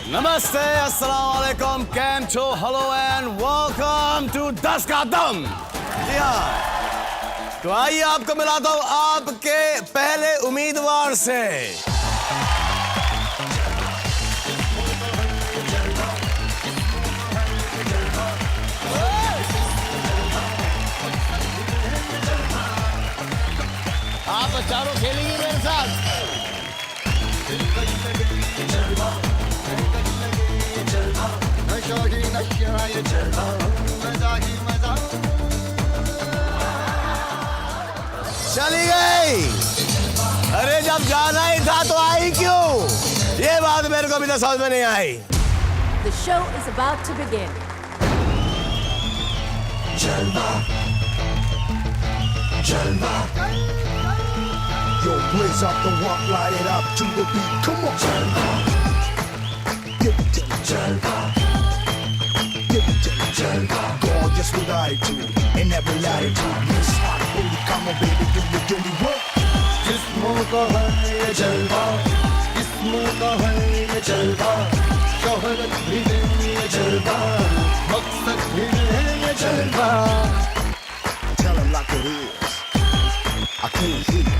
नमस्ते, अस्सलाम वालेकुम, कैम छो, हेलो एंड वेलकम टू 10 का दम। जी हाँ, तो आइए आपको मिलाता हूँ आपके पहले उम्मीदवार से। आप चारों खेलेंगे मेरे साथ। चली गई। अरे जब जाना ही था तो आई क्यों? ये बात मेरे को अभी तक समझ में नहीं आई। The show is about to begin. Jalva, Jalva. Yo, blaze up the walk, light it up to the beat. Come on, Jalva. Give it to me, Jalva. Give it to me, Jalva. Gorgeous with attitude in every latitude. Miss Hot, holy, come on, baby, do me what? जिस्मों का है ये जलवा, जिस्मों का है ये जलवा, शोहरत भी है ये जलवा, मकसद भी है ये जलवा. Tell him like it is. I can't hear you.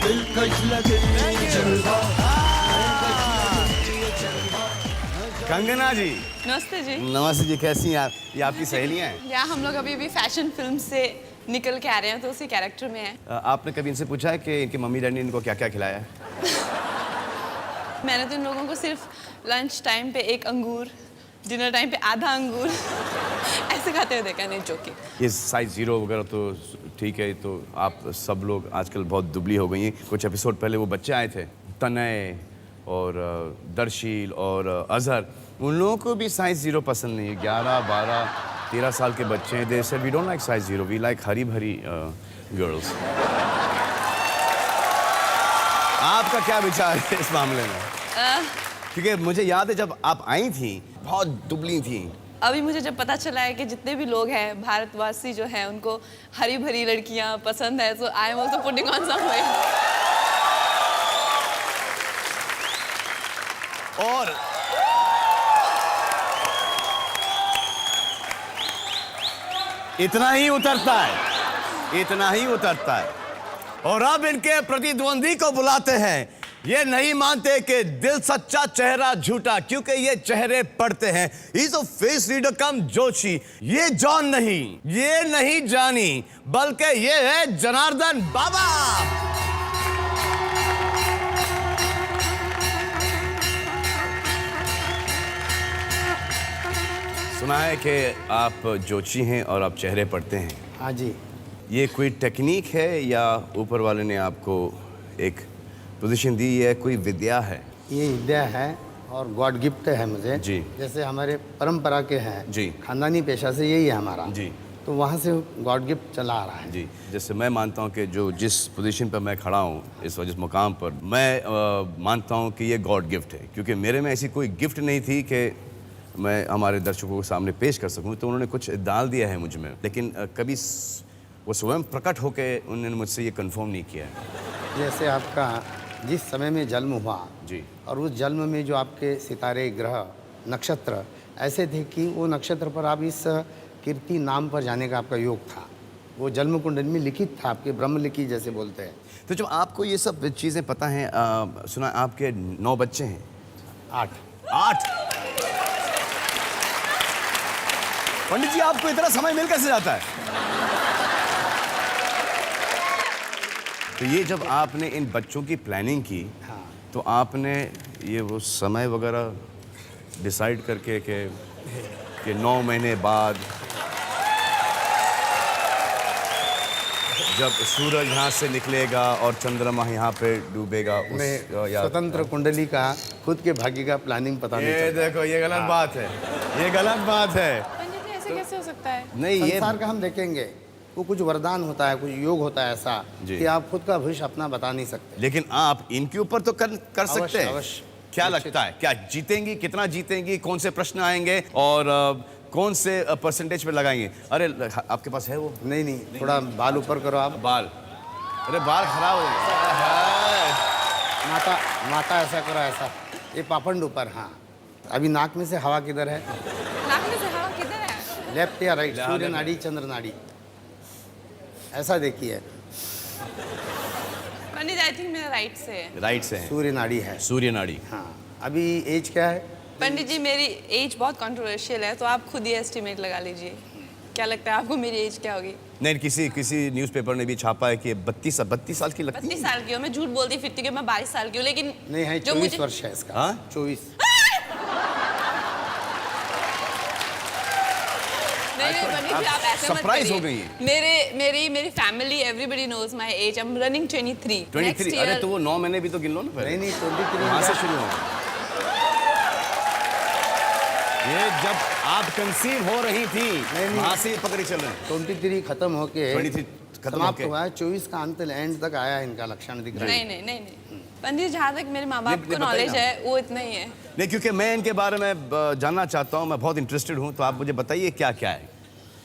दिलकश लगे ये जलवा. कंगना जी। नमस्ते जी। नमस्ते जी, कैसी हैं आप? ये आपकी सहेलियां हैं? या हम लोग अभी फैशन फिल्म से निकल के आ रहे हैं तो उसी कैरेक्टर में हैं। आपने कभी इनसे पूछा है कि इनकी मम्मी डैडी ने इनको क्या क्या खिलाया है? मैंने तो इन लोगों को सिर्फ लंच टाइम पे एक अंगूर, डिनर टाइम पे आधा अंगूर ऐसे खाते हुए देखा, नहीं जोकिंग। ये साइज 0 वगैरह तो ठीक है, तो आप सब लोग आजकल बहुत दुबली हो गई हैं। कुछ एपिसोड पहले वो बच्चे आए थे, तनय और दर्शील और अजहर, उन लोगों को भी साइज 0 पसंद नहीं है। 11, 12, 13 साल के बच्चे हैं। They said we don't like size 0, we like हरी भरी गर्ल्स। आपका क्या विचार है इस मामले में? क्योंकि मुझे याद है जब आप आई थी बहुत दुबली थी। अभी मुझे जब पता चला है कि जितने भी लोग हैं भारतवासी जो हैं उनको हरी भरी लड़कियां पसंद है, so I am also putting on some weight. और इतना ही उतरता है, इतना ही उतरता है। और अब इनके प्रतिद्वंदी को बुलाते हैं। ये नहीं मानते कि दिल सच्चा चेहरा झूठा, क्योंकि ये चेहरे पढ़ते हैं। He's a face reader कम जोशी। ये जॉन नहीं, ये नहीं जानी, बल्कि ये है जनार्दन बाबा। सुना है कि आप जोशी हैं और आप चेहरे पढ़ते हैं। हाँ जी। ये कोई टेक्निक है या ऊपर वाले ने आपको एक पोजीशन दी है, कोई विद्या है? ये विद्या है और गॉड गिफ्ट है मुझे जी। जैसे हमारे परंपरा के हैं जी, खानदानी पेशा से यही है हमारा जी, तो वहाँ से गॉड गिफ्ट चला आ रहा है जी। जैसे मैं मानता हूँ कि जो जिस पोजीशन पर मैं खड़ा हूँ इस जिस मुकाम पर, मैं मानता हूँ कि ये गॉड गिफ्ट है, क्योंकि मेरे में ऐसी कोई गिफ्ट नहीं थी कि मैं हमारे दर्शकों के सामने पेश कर सकूँ। तो उन्होंने कुछ डाल दिया है मुझ में, लेकिन कभी वो स्वयं प्रकट होकर उन्होंने मुझसे ये कंफर्म नहीं किया है। जैसे आपका जिस समय में जन्म हुआ जी, और उस जन्म में जो आपके सितारे ग्रह नक्षत्र ऐसे थे कि वो नक्षत्र पर आप इस कीर्ति नाम पर जाने का आपका योग था। वो जन्म कुंडली में लिखित था, आपके ब्रह्म लिखित जैसे बोलते हैं। तो जब आपको ये सब चीज़ें पता हैं, सुना आपके 9 बच्चे हैं? 8। पंडित जी, आपको इतना समय मिल कैसे जाता है? तो ये जब आपने इन बच्चों की प्लानिंग की, हाँ। तो आपने ये वो समय वगैरह डिसाइड करके कि 9 महीने बाद जब सूरज यहाँ से निकलेगा और चंद्रमा यहाँ पे डूबेगा स्वतंत्र कुंडली का खुद के भाग्य का प्लानिंग पता नहीं ये चलता। देखो, ये गलत बात है, ये गलत बात है। पंडित जी, ऐसे कैसे हो सकता है? नहीं, ये संसार का हम देखेंगे, वो कुछ वरदान होता है, कुछ योग होता है ऐसा जी। कि आप खुद का भविष्य अपना बता नहीं सकते। लेकिन आप इनके ऊपर तो कर सकते हैं। अवश्य। क्या लगता है, क्या जीतेंगी, कितना जीतेंगी, कौन से प्रश्न आएंगे और कौन से परसेंटेज पे लगाएंगे? अरे आपके पास है वो? नहीं, थोड़ा बाल ऊपर करो आप। बाल, अरे बाल खराब हो गए। माता ऐसा करो, ऐसा ये पापंड ऊपर, हाँ। अभी नाक में से हवा किधर है? नाक में से हवा किधर है? लेफ्ट या राइट? सूर्य नाड़ी, चंद्र नाड़ी, ऐसा देखिए। पंडित आई थिंक मेरा राइट से है। राइट से है, सूर्य नाड़ी है। सूर्य नाड़ी। हाँ। अभी एज क्या है? पंडित जी मेरी एज बहुत कंट्रोवर्शियल है, तो आप खुद ही एस्टिमेट लगा लीजिए। क्या लगता है आपको मेरी एज क्या होगी? नहीं, किसी न्यूज़पेपर ने भी छापा है कि 32 साल की लगती 32 साल की हूँ मैं, झूठ बोलती फिरती कि मैं 22 साल की हूँ, लेकिन नहीं है, जो 24 मुझे वर्ष है इसका। हाँ? 24। नहीं पंडित जी आप ऐसे मत सरप्राइज हो करिए। गई। मेरी family everybody knows my age. I am running 23। 23। अरे तो वो 9 महीने भी तो गिन लो ना पहले। नहीं 23 वहाँ से शुरू हो। ये जब आप कंसीव हो रही थी नहीं। वहाँ से पकड़ी चल रही। 23 खत्म होके 23 खत्म समाप्त होके। हुआ है, 24 का अंत एंड तक आया, इनका लक्षण दिख रहा है। नहीं पंडित जहाँ तक मेरे माँ बाप ये को बताइए नॉलेज ना। है वो इतना ही है। नहीं, क्योंकि मैं इनके बारे में जानना चाहता हूँ, मैं बहुत इंटरेस्टेड हूँ, तो आप मुझे बताइए क्या क्या है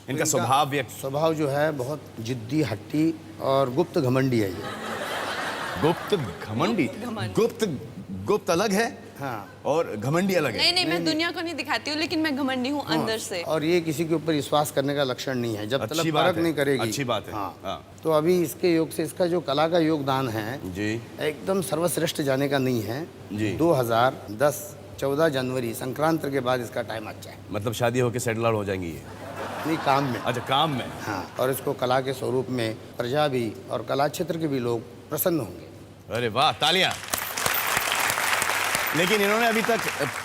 इनका स्वभाव। स्वभाव जो है बहुत जिद्दी, हट्टी और गुप्त घमंडी है ये। गुप्त घमंडी। गुप्त अलग है, हाँ। और घमंडी अलग है। नहीं मैं दुनिया को नहीं दिखाती हूँ, लेकिन मैं घमंडी हूँ अंदर से। और ये किसी के ऊपर विश्वास करने का लक्षण नहीं है, जब तक अच्छी बात परख है, नहीं करेगी। अच्छी बात है। हाँ। हाँ। तो अभी इसके योग से इसका जो कला का योगदान है जी एकदम सर्वश्रेष्ठ जाने का नहीं है जी। 2010 14 जनवरी संक्रांति के बाद इसका टाइम अच्छा है। मतलब शादी होके सेटल हो जाएंगी ये? नहीं, काम में। अच्छा, काम में। हाँ। और इसको कला के स्वरूप में प्रजा भी और कला क्षेत्र के भी लोग प्रसन्न होंगे। अरे वाह, तालियां। लेकिन इन्होंने अभी तक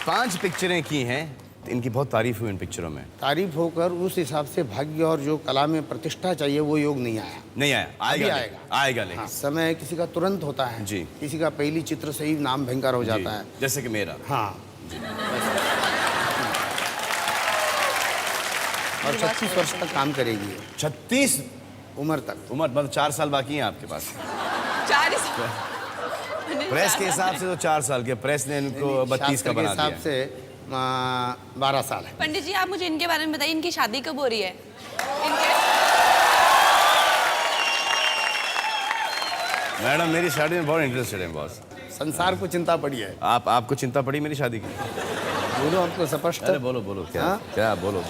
5 पिक्चरें की हैं, इनकी बहुत तारीफ हुई इन पिक्चरों में। तारीफ होकर उस हिसाब से भाग्य और जो कला में प्रतिष्ठा चाहिए वो योग नहीं आया। नहीं आया? अभी आएगा आएगा। आएगा लेकिन। हाँ, समय किसी का तुरंत होता है जी। किसी का पहली चित्र से ही नाम भयंकर हो जाता है। जी, जैसे कि मेरा। हाँ। और 36 वर्ष तक काम करेगी ये, 36 उम्र तक। उम्र, मतलब 4 साल बाकी हैं आपके पास। 4 प्रेस के हिसाब से तो 4 साल के, प्रेस ने इनको 32 का शास्त्र के बना हिसाब दिया। से 12 साल है। पंडित जी आप मुझे इनके बारे में बताइए, इनकी शादी कब हो रही है? इनके मैडम मेरी शादी में बहुत इंटरेस्टेड है बॉस। संसार को चिंता पड़ी है। आपको चिंता पड़ी मेरी शादी की? बोलो आपको स्पष्ट। अरे बोलो क्या? हाँ? क्या बोलो।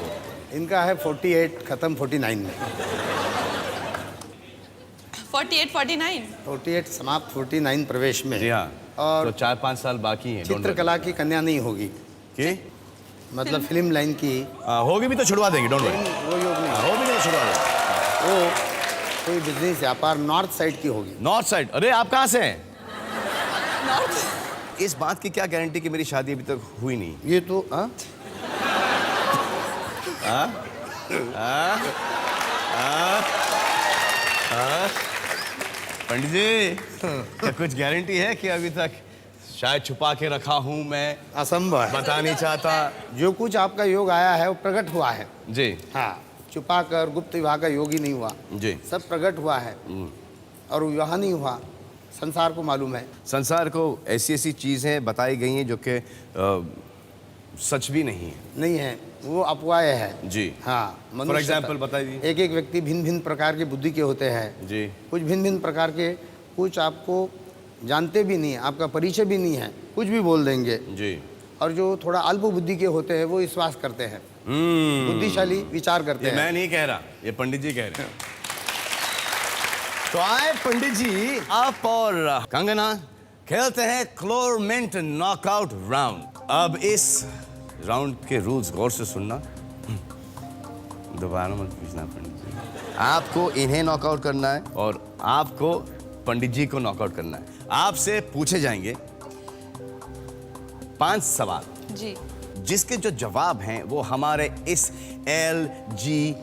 इनका है 48 खत्म 49 में। 48 49 48 समाप्त 49 प्रवेश में। जी हाँ। और तो 4-5 साल बाकी हैं। चित्रकला की कन्या नहीं होगी, मतलब फिल्म लाइन की होगी भी तो छुड़वा देंगे, डोंट वरी। वो योग नहीं। होगी भी तो छुड़वा देंगे। वो कोई बिजनेस व्यापार नॉर्थ साइड की होगी। North side? अरे आप कहाँ से हैं? नॉर्थ। इस बात की क्या गारंटी कि मेरी शादी अभी तक हुई नहीं? ये तो हाँ? पंडित जी, क्या कुछ गारंटी है कि अभी तक शायद छुपा के रखा हूं मैं, असंभव है। बता नहीं चाहता? जो कुछ आपका योग आया है वो प्रकट हुआ है। जी हाँ, छुपा कर गुप्त विवाह का योग ही नहीं हुआ, जी। सब प्रकट हुआ है। और विवाह नहीं हुआ, संसार को मालूम है। संसार को ऐसी चीजें बताई गई हैं जो कि सच भी नहीं है। नहीं है, वो अपवाह है। जी। हाँ, फॉर एग्जाम्पल बताइए। एक एक व्यक्ति भिन्न भिन्न प्रकार की बुद्धि के होते हैं। जी। कुछ भिन्न भिन्न प्रकार के, कुछ आपको जानते भी नहीं, आपका परिचय भी नहीं है, कुछ भी बोल देंगे। जी। और जो थोड़ा अल्प बुद्धि के होते हैं वो विश्वास करते हैं, बुद्धिशाली विचार करते ये हैं। मैं नहीं कह रहा, ये पंडित जी कह रहे हैं। तो आए पंडित जी, आप और कंगना खेलते हैं क्लोरमेंट नॉकआउट राउंड। अब इस राउंड के रूल्स गौर से सुनना, दोबारा मत पूछना पंडित जी। आपको इन्हें नॉकआउट करना है और आपको पंडित जी को नॉकआउट करना है। आपसे पूछे जाएंगे 5 सवाल, जी। जिसके जो जवाब हैं वो हमारे इस LGLCDTVO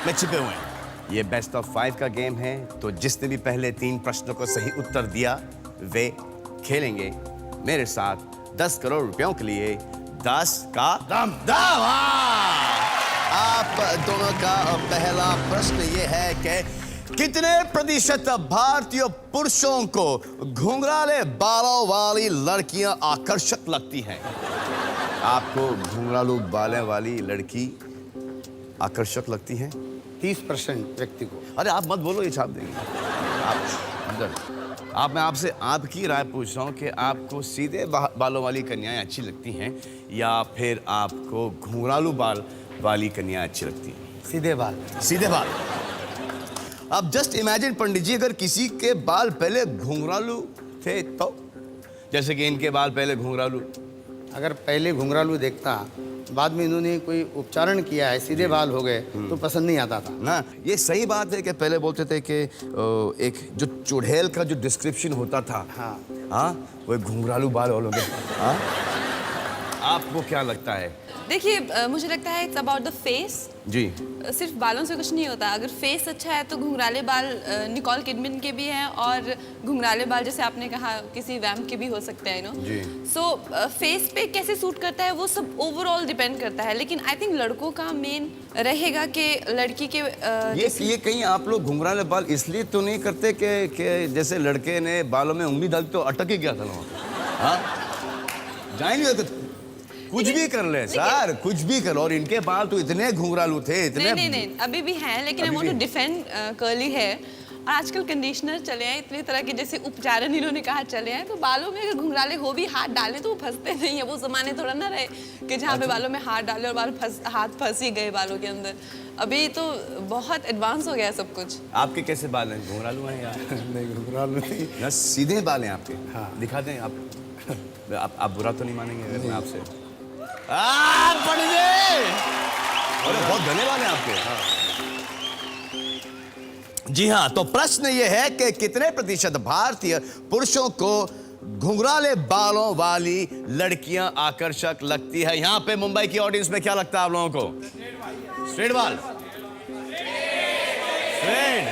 में छिपे हुए हैं। ये बेस्ट ऑफ 5 का गेम है, तो जिसने भी पहले 3 प्रश्नों को सही उत्तर दिया वे खेलेंगे मेरे साथ 10 करोड़ रुपयों के लिए 10 का दम दावा। आप दोनों का पहला प्रश्न ये है कि कितने प्रतिशत भारतीय पुरुषों को घुंघराले बालों वाली लड़कियां आकर्षक लगती हैं? आपको घुंघरालू बालों वाली लड़की आकर्षक लगती है? 30% व्यक्ति को। अरे आप मत बोलो, ये छाप देंगे आप अंदर। आप मैं आपसे आपकी राय पूछ रहा हूँ कि आपको सीधे बालों वाली कन्याएं अच्छी लगती हैं या फिर आपको घुंघरालू बाल वाली कन्याएं अच्छी लगती हैं? सीधे बाल। सीधे बाल। अब जस्ट इमेजिन पंडित जी, अगर किसी के बाल पहले घुंघरालू थे तो, जैसे कि इनके बाल पहले घुंघरालू, अगर पहले घुंघरालू देखता, बाद में इन्होंने कोई उपचारण किया है, सीधे बाल हो गए, तो पसंद नहीं आता था ना। ये सही बात है कि पहले बोलते थे कि एक जो चुड़ैल का जो डिस्क्रिप्शन होता था, हाँ, वो घुंघरालू बाल वालों के। हाँ, आपको क्या लगता है? देखिए मुझे लगता है इट्स अबाउट द फेस। जी। सिर्फ बालों से कुछ नहीं होता। अगर फेस अच्छा है तो घुंघराले बाल निकोल किडमन के भी हैं, और घुंघराले बाल जैसे आपने कहा किसी वैम्प के भी हो सकते हैं, जी। सो फेस पे कैसे सूट करता है वो सब ओवरऑल डिपेंड करता है। लेकिन आई थिंक लड़कों का मेन रहेगा कि लड़की के ये कहीं आप लोग घुंघराले बाल इसलिए तो नहीं करते कि जैसे लड़के ने बालों में उंगली डाली तो अटक ही गया था ना? हाँ, जाएंगे कुछ भी कर ले सर, कुछ भी कर। और इनके बाल तो इतने घुंघरालू थे, इतने। नहीं, अभी भी हैं, लेकिन I want to defend curly है। और आजकल कंडीशनर चले हैं, इतने तरह के जैसे उपचारण इन्होंने कहा चले हैं, तो बालों में अगर घुंघराले हो भी हाथ डालें तो वो फंसते नहीं है। वो जमाने थोड़ा ना रहे कि जहाँ पे बालों में हाथ डाले और हाथ फंस ही गए बालों के अंदर। अभी तो बहुत एडवांस हो गया है सब कुछ। आपके कैसे बाल हैं? घुंघरालू हैं या नहीं? घुंघरालू नहीं ना, सीधे बाल हैं आपके। हाँ। दिखा दें आप बुरा तो नहीं मानेंगे अगर मैं आपसे? पंडित जी, बहुत धन्यवाद है आपके। जी हाँ, तो प्रश्न ये है कि कितने प्रतिशत भारतीय पुरुषों को घुंघराले बालों वाली लड़कियां आकर्षक लगती है? यहां पे मुंबई की ऑडियंस में क्या लगता है आप लोगों को? स्ट्रेट बाल, स्ट्रेट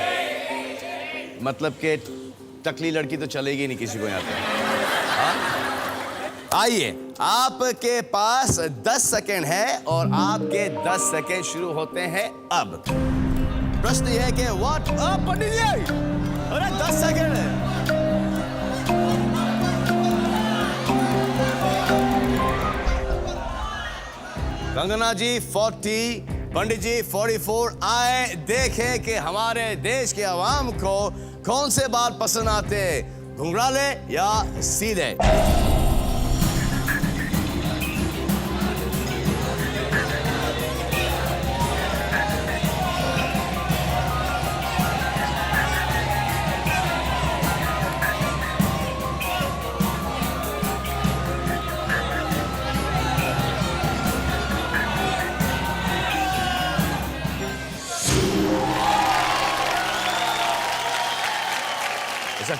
मतलब कि टकली लड़की तो चलेगी नहीं किसी को यहां पे। हाँ? आइए, आपके पास 10 सेकेंड है और आपके 10 सेकेंड शुरू होते हैं अब। प्रश्न यह है कि व्हाट अप पंडित जी, अरे 10 सेकेंड है। कंगना जी 40, पंडित जी 44। आए देखें कि हमारे देश के अवाम को कौन से बाल पसंद आते हैं, घुंघराले या सीधे।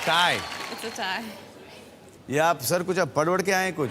टाई। ये आप सर कुछ अब पढ़ के आए कुछ?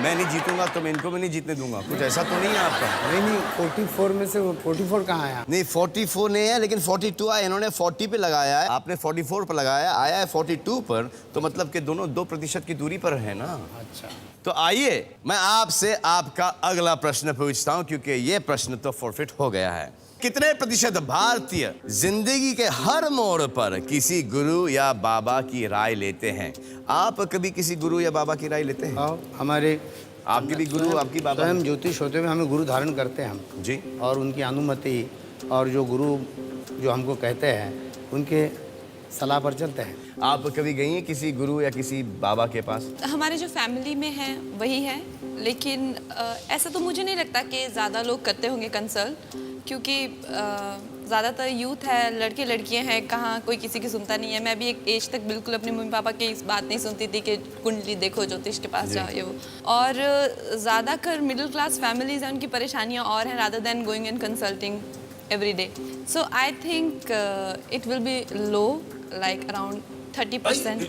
मैं नहीं जीतूंगा तो मैं इनको भी नहीं जीतने दूंगा, कुछ ऐसा तो नहीं है आपका? नहीं, 44 में से 44 कहाँ आया? नहीं 44 नहीं है, लेकिन 42 आया। इन्होंने 40 पे लगाया है, आपने 44 पर लगाया, आया है 42 पर, तो मतलब कि दोनों 2% की दूरी पर है ना। अच्छा, तो आइए मैं आपसे आपका अगला प्रश्न पूछता हूं, क्योंकि ये प्रश्न तो फॉरफिट हो गया है। कितने प्रतिशत भारतीय जिंदगी के हर मोड़ पर किसी गुरु या बाबा की राय लेते हैं? आप कभी किसी गुरु या बाबा की राय लेते हैं? हाँ, हमारे आपके भी गुरु, आपकी बाबा? स्वयं ज्योतिष होते हुए हमें गुरु धारण करते हैं हम जी, और उनकी अनुमति और जो गुरु जो हमको कहते हैं उनके सलाह पर चलते हैं। आप कभी गई हैं किसी गुरु या किसी बाबा के पास? हमारे जो फैमिली में है वही है, लेकिन ऐसा तो मुझे नहीं लगता कि ज़्यादा लोग करते होंगे कंसल्ट, क्योंकि ज़्यादातर यूथ है, लड़के लड़कियां हैं, कहाँ कोई किसी की सुनता नहीं है। मैं भी एक एज तक बिल्कुल अपने मम्मी पापा की इस बात नहीं सुनती थी कि कुंडली देखो, ज्योतिष के पास जाओ, ये वो। और ज़्यादातर मिडिल क्लास फैमिलीज हैं, उनकी परेशानियाँ और हैं rather than going and consulting every day. So I think it will be low, like around 30%.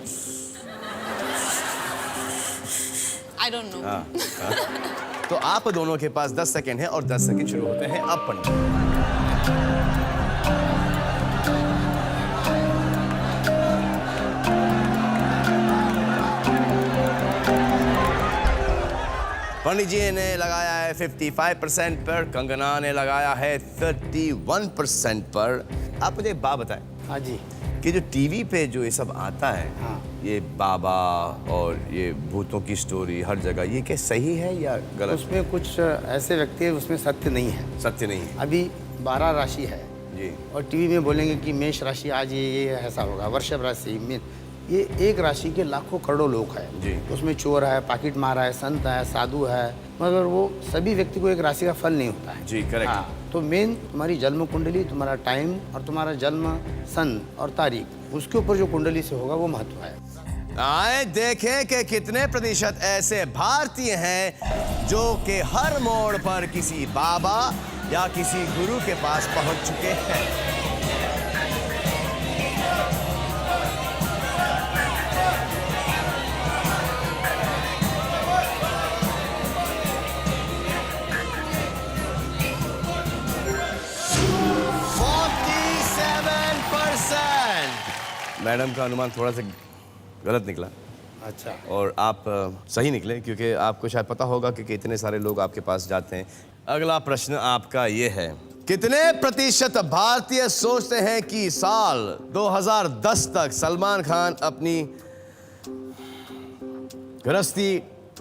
I don't know. तो आप दोनों के पास 10 सेकेंड है और 10 सेकेंड शुरू होते हैं अब। पंडित पंडित जी ने लगाया है 55% पर, कंगना ने लगाया है 31% पर। आप मुझे एक बात बताएं। हाँ जी, कि जो टीवी पे जो ये सब आता है, हाँ, ये बाबा और ये भूतों की स्टोरी हर जगह, ये क्या सही है या गलत? उसमें कुछ ऐसे व्यक्ति है उसमें सत्य नहीं है। सत्य नहीं है। अभी 12 राशि है जी, और टीवी में बोलेंगे कि मेष राशि आज ये ऐसा होगा, वृषभ राशि, ये एक राशि के लाखों करोड़ों लोग हैं। जी। उसमें चोर है, पाकिट मार है, संत है, साधु है, मगर वो सभी व्यक्ति को एक राशि का फल नहीं होता है। जी, करेक्ट। हाँ, तो मेन तुम्हारी जन्म कुंडली, तुम्हारा टाइम और तुम्हारा जन्म सन और तारीख, उसके ऊपर जो कुंडली से होगा वो महत्व है। आए देखें कि कितने प्रतिशत ऐसे भारतीय हैं जो कि हर मोड़ पर किसी बाबा या किसी गुरु के पास पहुंच चुके हैं। मैडम का अनुमान थोड़ा सा गलत निकला अच्छा। और आप सही निकले, क्योंकि आपको शायद पता होगा कि कितने सारे लोग आपके पास जाते हैं। अगला प्रश्न आपका ये है, कितने प्रतिशत भारतीय सोचते हैं कि साल 2010 तक सलमान खान अपनी गृहस्थी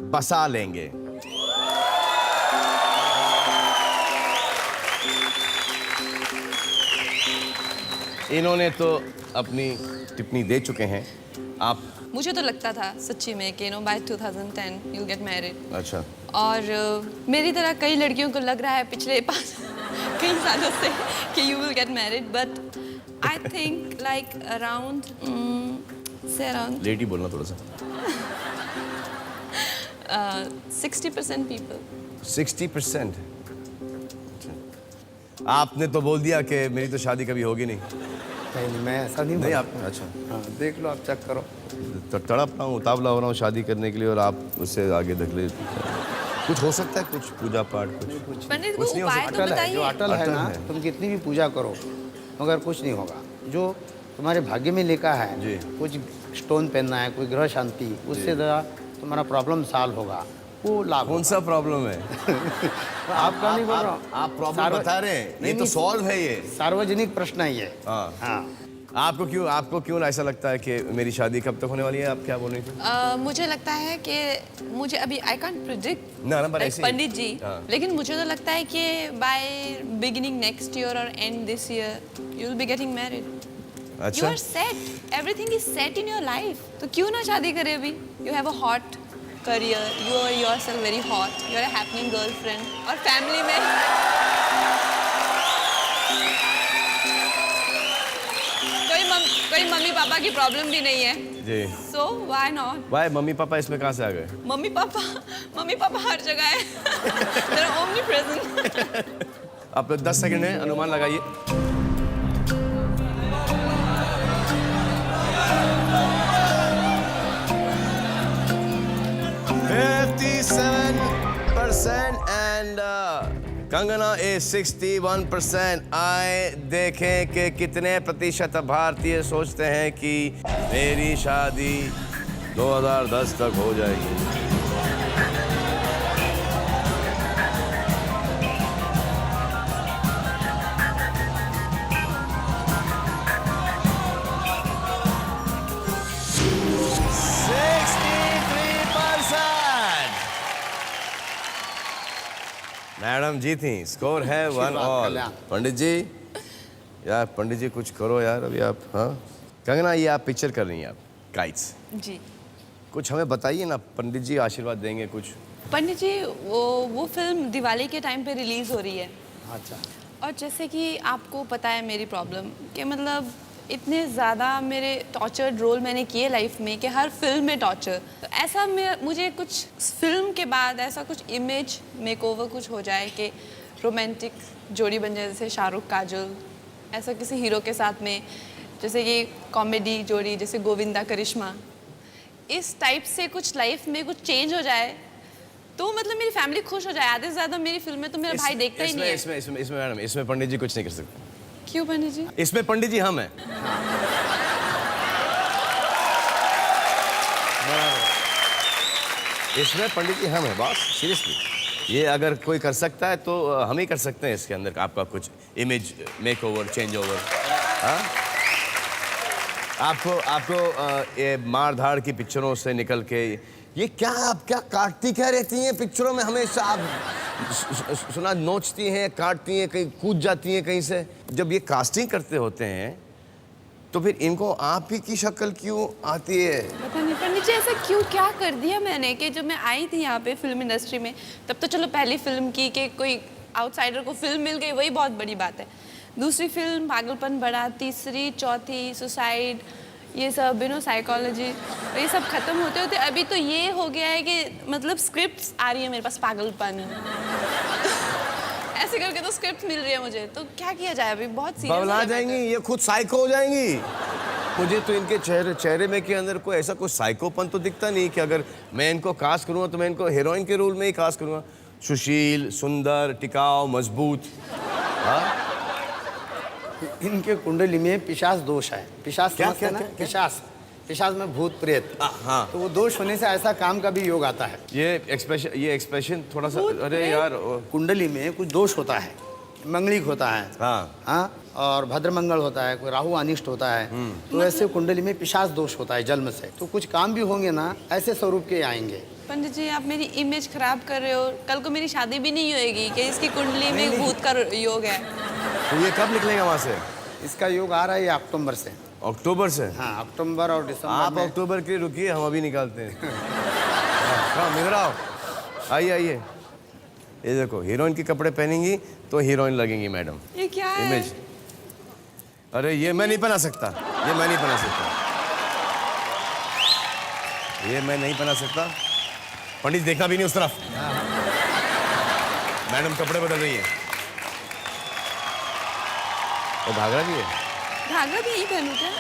बसा लेंगे? इन्होंने तो अपनी टिप्पणी दे चुके हैं। आप? मुझे तो लगता था सच्ची में कि बाय 2010 you'll get married। अच्छा। और मेरी तरह कई लड़कियों को लग रहा है पिछले कई सालों से कि you will get married, but I think like around say around late ही बोलना थोड़ा सा। 60% people। 60%? आपने तो बोल दिया कि मेरी तो शादी कभी होगी नहीं। नहीं, मैं ऐसा नहीं नहीं बोला। आपने? अच्छा। हाँ, देख लो, आप चेक करो। तो तड़प रहा हूँ, उतावला हो रहा हूँ शादी करने के लिए, और आप उससे आगे धकेले। कुछ हो सकता है, कुछ पूजा पाठ, कुछ पंडित को कुछ नहीं हो उपाय सकता। तो अटल है, जो बताइए। अटल है अटल ना, है। तुम कितनी भी पूजा करो मगर कुछ नहीं होगा। जो तुम्हारे भाग्य में लिखा है, जी। कुछ स्टोन पहनना है, कोई ग्रह शांति, उससे ज़रा तुम्हारा प्रॉब्लम सॉल्व होगा, वो लाभ कौन सा प्रॉब्लम है? आपका नहीं बोल रहा हूँ। आप प्रॉब्लम बता रहे हैं, ये तो सॉल्व है ये। सार्वजनिक प्रश्न है ये। हाँ। हाँ। आपको क्यों ऐसा लगता है कि मेरी शादी कब तक होने वाली है? आप क्या बोल रही थी? मुझे लगता है कि मुझे अभी आई कांट प्रिडिक्ट ना पर ऐसे ही। पंडित जी, हाँ। लेकिन मुझे तो लगता है कि by beginning next year or end this year you will be getting married. You अच्छा। Are set, everything is set in your life, तो क्यों ना शादी करें अभी? You have a hot career, you are yourself very hot, you are a happening girlfriend, और family में कोई मम्मी पापा की प्रॉब्लम भी नहीं है। जी। So why not? भाई मम्मी पापा इसमें कहाँ से आ गए? मम्मी पापा हर जगह है। They're omnipresent। आप 10 सेकंड है, अनुमान लगाइए। and Kangana is 61%। आए देखें कि कितने प्रतिशत भारतीय सोचते हैं कि मेरी शादी 2010 तक हो जाएगी। मैडम जी थी, स्कोर है 1 ऑल। पंडित जी, यार पंडित जी कुछ करो यार अभी आप। हाँ कंगना, ये आप पिक्चर कर रही हैं, आप काइट्स जी। कुछ हमें बताइए ना, पंडित जी आशीर्वाद देंगे कुछ। पंडित जी, वो फिल्म दिवाली के टाइम पे रिलीज हो रही है। अच्छा। और जैसे कि आपको पता है मेरी प्रॉब्लम कि मतलब इतने ज़्यादा मेरे टॉर्चर्ड रोल मैंने किए लाइफ में कि हर फिल्म में टॉर्चर, तो ऐसा मुझे कुछ फिल्म के बाद ऐसा कुछ इमेज मेकओवर कुछ हो जाए कि रोमांटिक जोड़ी बन जाए, जैसे शाहरुख काजोल, ऐसा किसी हीरो के साथ में, जैसे कि कॉमेडी जोड़ी जैसे गोविंदा करिश्मा, इस टाइप से कुछ लाइफ में कुछ चेंज हो जाए तो मतलब मेरी फैमिली खुश हो जाए। आधे से ज़्यादा मेरी फिल्में तो मेरा भाई देखता ही नहीं है। इसमें मैडम, इसमें पंडित जी कुछ नहीं कर सकते। क्यों पंडित जी? इसमें पंडित जी हम हैं। इसमें पंडित जी हम हैं बॉस, सीरियसली। ये अगर कोई कर सकता है तो हम ही कर सकते हैं इसके अंदर आपका कुछ इमेज मेकओवर, चेंज ओवर। हाँ, आपको ये मार धाड़ की पिक्चरों से निकल के ये क्या आप क्या काटती क्या रहती हैं पिक्चरों में हमेशा? आप सुना नोचती हैं, काटती हैं, कहीं कूद जाती हैं कहीं से। जब ये कास्टिंग करते होते हैं तो फिर इनको आप ही की शक्ल क्यों आती है? पता नहीं पंडित जी ऐसा क्यों क्या कर दिया मैंने कि जब मैं आई थी यहाँ पे फिल्म इंडस्ट्री में तब तो चलो पहली फिल्म की कि कोई आउटसाइडर को फिल्म मिल गई वही बहुत बड़ी बात है। दूसरी फिल्म पागलपन बड़ा, तीसरी चौथी सुसाइड, ये सब साइकोलॉजी, ये सब खत्म होते होते अभी तो ये हो गया है कि मतलब स्क्रिप्ट्स आ रही है मेरे पास पागलपन ऐसे करके तो स्क्रिप्ट मिल रही है मुझे, तो क्या किया जाए अभी बहुत सीरियस बबला जाएंगी, ये खुद साइको हो जाएंगी। मुझे तो इनके चेहरे में के अंदर कोई ऐसा कोई साइकोपन तो दिखता नहीं कि अगर मैं इनको कास्ट करूँगा तो मैं इनको हीरोइन के रोल में ही कास्ट करूँगा। सुशील, सुंदर, टिकाऊ, मजबूत। हाँ, इनके कुंडली में पिशाच दोष है। पिशाच क्या- समझते हैं ना? क्या- पिशाच, पिशाच में भूत प्रेत। हाँ। तो वो दोष होने से ऐसा काम का भी योग आता है। ये एक्सप्रेशन थोड़ा सा, अरे यार कुंडली में कुछ दोष होता है, मंगलिक होता है, हाँ। हाँ, और भद्रमंगल होता है, कोई राहु अनिष्ट होता है। तो ऐसे कुंडली में पिशाच दोष होता है जन्म से। तो कुछ काम भी होंगे ना ऐसे स्वरूप के आएंगे। पंडित जी आप मेरी इमेज खराब कर रहे हो, कल को मेरी शादी भी नहीं होएगी कि इसकी कुंडली में भूत का योग है। तो ये कब निकलेगा वहाँ से? इसका योग आ रहा है ये अक्टूबर से। अक्टूबर से? हाँ, अक्टूबर और दिसंबर आप में। अक्टूबर के रुकिए, हम अभी निकालते हैं। हाँ, इधर आओ, आइए आइए। ये देखो, हीरोइन के कपड़े पहनेंगी तो हीरोइन लगेंगी मैडम। ये क्या है? इमेज, अरे ये मैं नहीं पहना सकता, ये मैं नहीं पहना सकता, ये मैं नहीं पहना सकता। पंडित देखना भी नहीं उस तरफ। मैडम कपड़े बदल रही है। वो घाघरा भी है। घाघरा भी यही पहनूं क्या?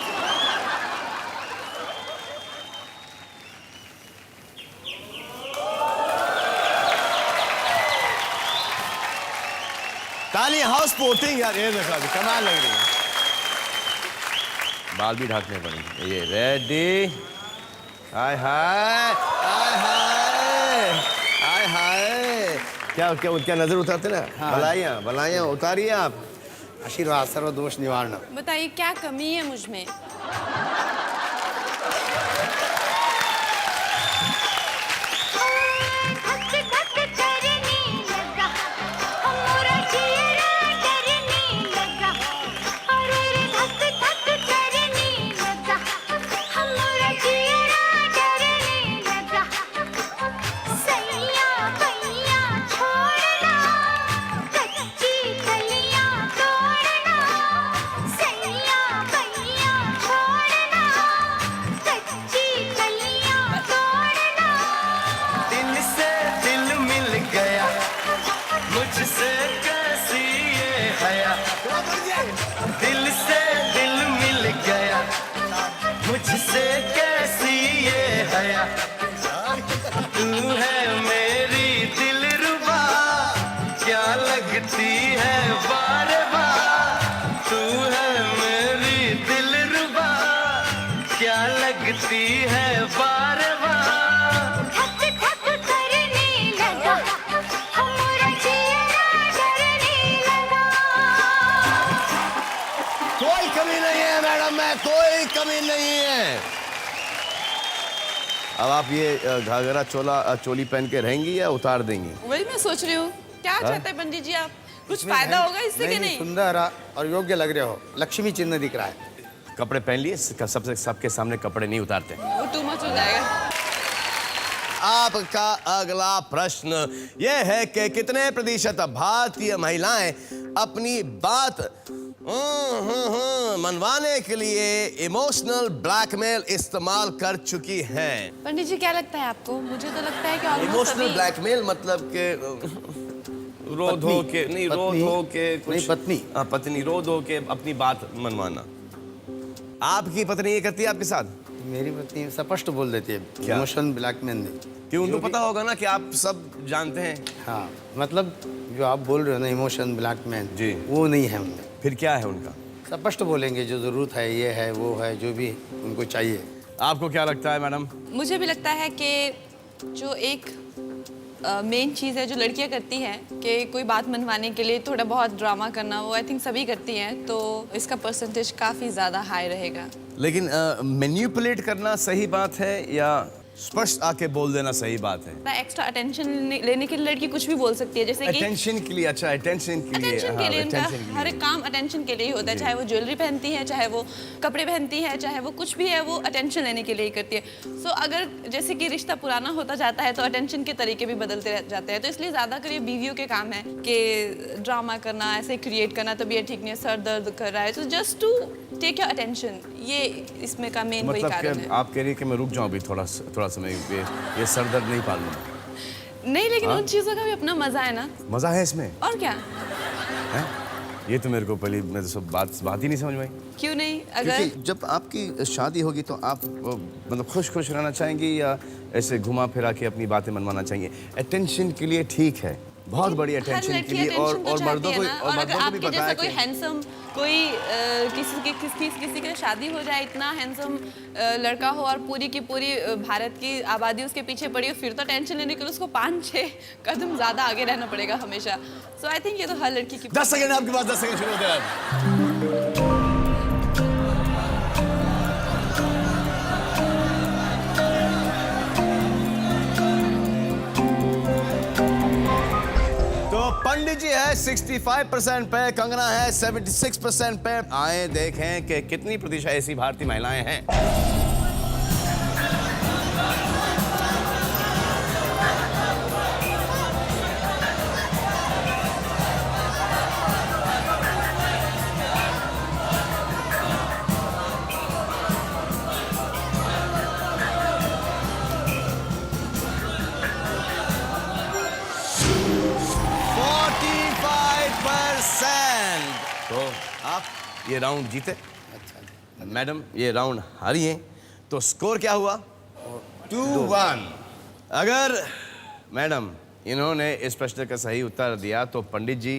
ताली हाउस स्पोर्टिंग यार, ये देखो अभी कमाल लग रही है। बाल भी ढाकने पड़ेंगे। ये रेडी, हाय हाय हाय हाय हाय हाय। क्या क्या क्या नजर उतारते ना? बलाइयाँ बलाइयाँ उतारिए आप। आशीर्वाद सर्व दोष निवारण। बताइए क्या कमी है मुझ में? दिल से दिल मिल गया मुझसे कैसी ये हया तू है मेरी दिलरुबा क्या लगती है बार बार तू है मेरी दिलरुबा क्या लगती है बार बार कोई कमी नहीं है मैडम में, कोई कमी नहीं है। अब आप ये घाघरा चोली पहन के रहेंगी या उतार देंगी? वही मैं सोच रही हूँ क्या चाहते हैं पंडित जी आप? कुछ फायदा होगा इससे कि नहीं? सुंदर और योग्य लग रहे हो, लक्ष्मी चिन्ह दिख रहा है। कपड़े पहन लिए, सबसे सबके सामने कपड़े नहीं उतारते। वो टू मच हो जाएगा। आपका अगला प्रश्न यह है कि कितने प्रतिशत भारतीय महिलाएं अपनी बात मनवाने के लिए इमोशनल ब्लैकमेल इस्तेमाल कर चुकी हैं? पंडित जी क्या लगता है आपको? मुझे तो लगता है कि almost इमोशनल सभी- ब्लैकमेल मतलब के रो धो के नहीं, रो धो के कुछ नहीं, पत्नी। हाँ, पत्नी रो धो के अपनी बात मनवाना। आपकी पत्नी ये करती है आपके साथ? मेरी पत्नी स्पष्ट बोल देती है, क्या? इमोशन ब्लैकमेल नहीं। क्यों? उनको पता होगा ना कि आप सब जानते हैं। हाँ, मतलब जो आप बोल रहे हो ना इमोशन ब्लैकमेल, जी। वो नहीं है उनमें। फिर क्या है उनका? स्पष्ट बोलेंगे जो जरूरत है, ये है वो है, जो भी उनको चाहिए। आपको क्या लगता है मैडम? मुझे भी लगता है कि जो एक मेन चीज़ है जो लड़कियां करती हैं कि कोई बात मनवाने के लिए थोड़ा बहुत ड्रामा करना, वो आई थिंक सभी करती हैं, तो इसका परसेंटेज काफ़ी ज़्यादा हाई रहेगा। लेकिन मैन्युपुलेट करना सही बात है या स्पष्ट आके बोल देना सही बात है। एक्स्ट्रा अटेंशन लेने के लिए लड़की कुछ भी बोल सकती है, जैसे कि अटेंशन के लिए, अच्छा अटेंशन के लिए, अटेंशन के लिए उनका attention के हर लिए। एक काम अटेंशन के लिए ही होता है, चाहे वो ज्वेलरी पहनती है, चाहे वो कपड़े पहनती है, चाहे वो कुछ भी है, वो अटेंशन लेने के लिए ही करती है। सो अगर जैसे कि रिश्ता पुराना होता जाता है तो अटेंशन के तरीके भी बदलते जाते हैं, तो इसलिए ज़्यादातर ये बीवियों के काम है कि ड्रामा करना, ऐसे क्रिएट करना, तबीयत ठीक नहीं है, सर दर्द कर रहा है, तो just to take your attention, ये इसमें का मेन वही मतलब कारण कि है। आप कह रही है कि मैं रुक जाऊं अभी थोड़ा समय, ये सर दर्द नहीं पाल लूँ। नहीं, लेकिन उन चीज़ों का भी अपना मज़ा है ना, मजा है इसमें और क्या, है? ये तो मेरे को पहले मैं तो सब बात ही नहीं समझ में आई। क्यों नहीं? अगर क्योंकि जब आपकी शादी होगी तो आप मतलब खुश रहना चाहेंगी या ऐसे घुमा फिरा के अपनी बातें मनवाना चाहेंगे? अटेंशन के लिए ठीक है, बहुत बड़ी हर अटेंशन लड़की के लिए, और attention तो मर्दों चाहती को है ना, और अगर भी आपके पता जैसा है कोई कि हैंडसम कोई किसी की शादी हो जाए, इतना हैंडसम लड़का हो और पूरी की पूरी भारत की आबादी उसके पीछे पड़ी हो, फिर तो टेंशन लेने के लिए उसको 5-6 कदम ज़्यादा आगे रहना पड़ेगा हमेशा। सो आई थिंक ये तो हर लड़की की 10 सेकंड आपके पास, 10 सेकंड शुरू होते हैं। तो पंडित जी है 65% पे, कंगना है 76% पे। आए देखें कि कितनी प्रतिशत ऐसी भारतीय महिलाएं हैं। तो आप ये राउंड जीते, मैडम ये राउंड हारी हैं, तो स्कोर क्या हुआ? 2-1। अगर मैडम इन्होंने इस प्रश्न का सही उत्तर दिया तो पंडित जी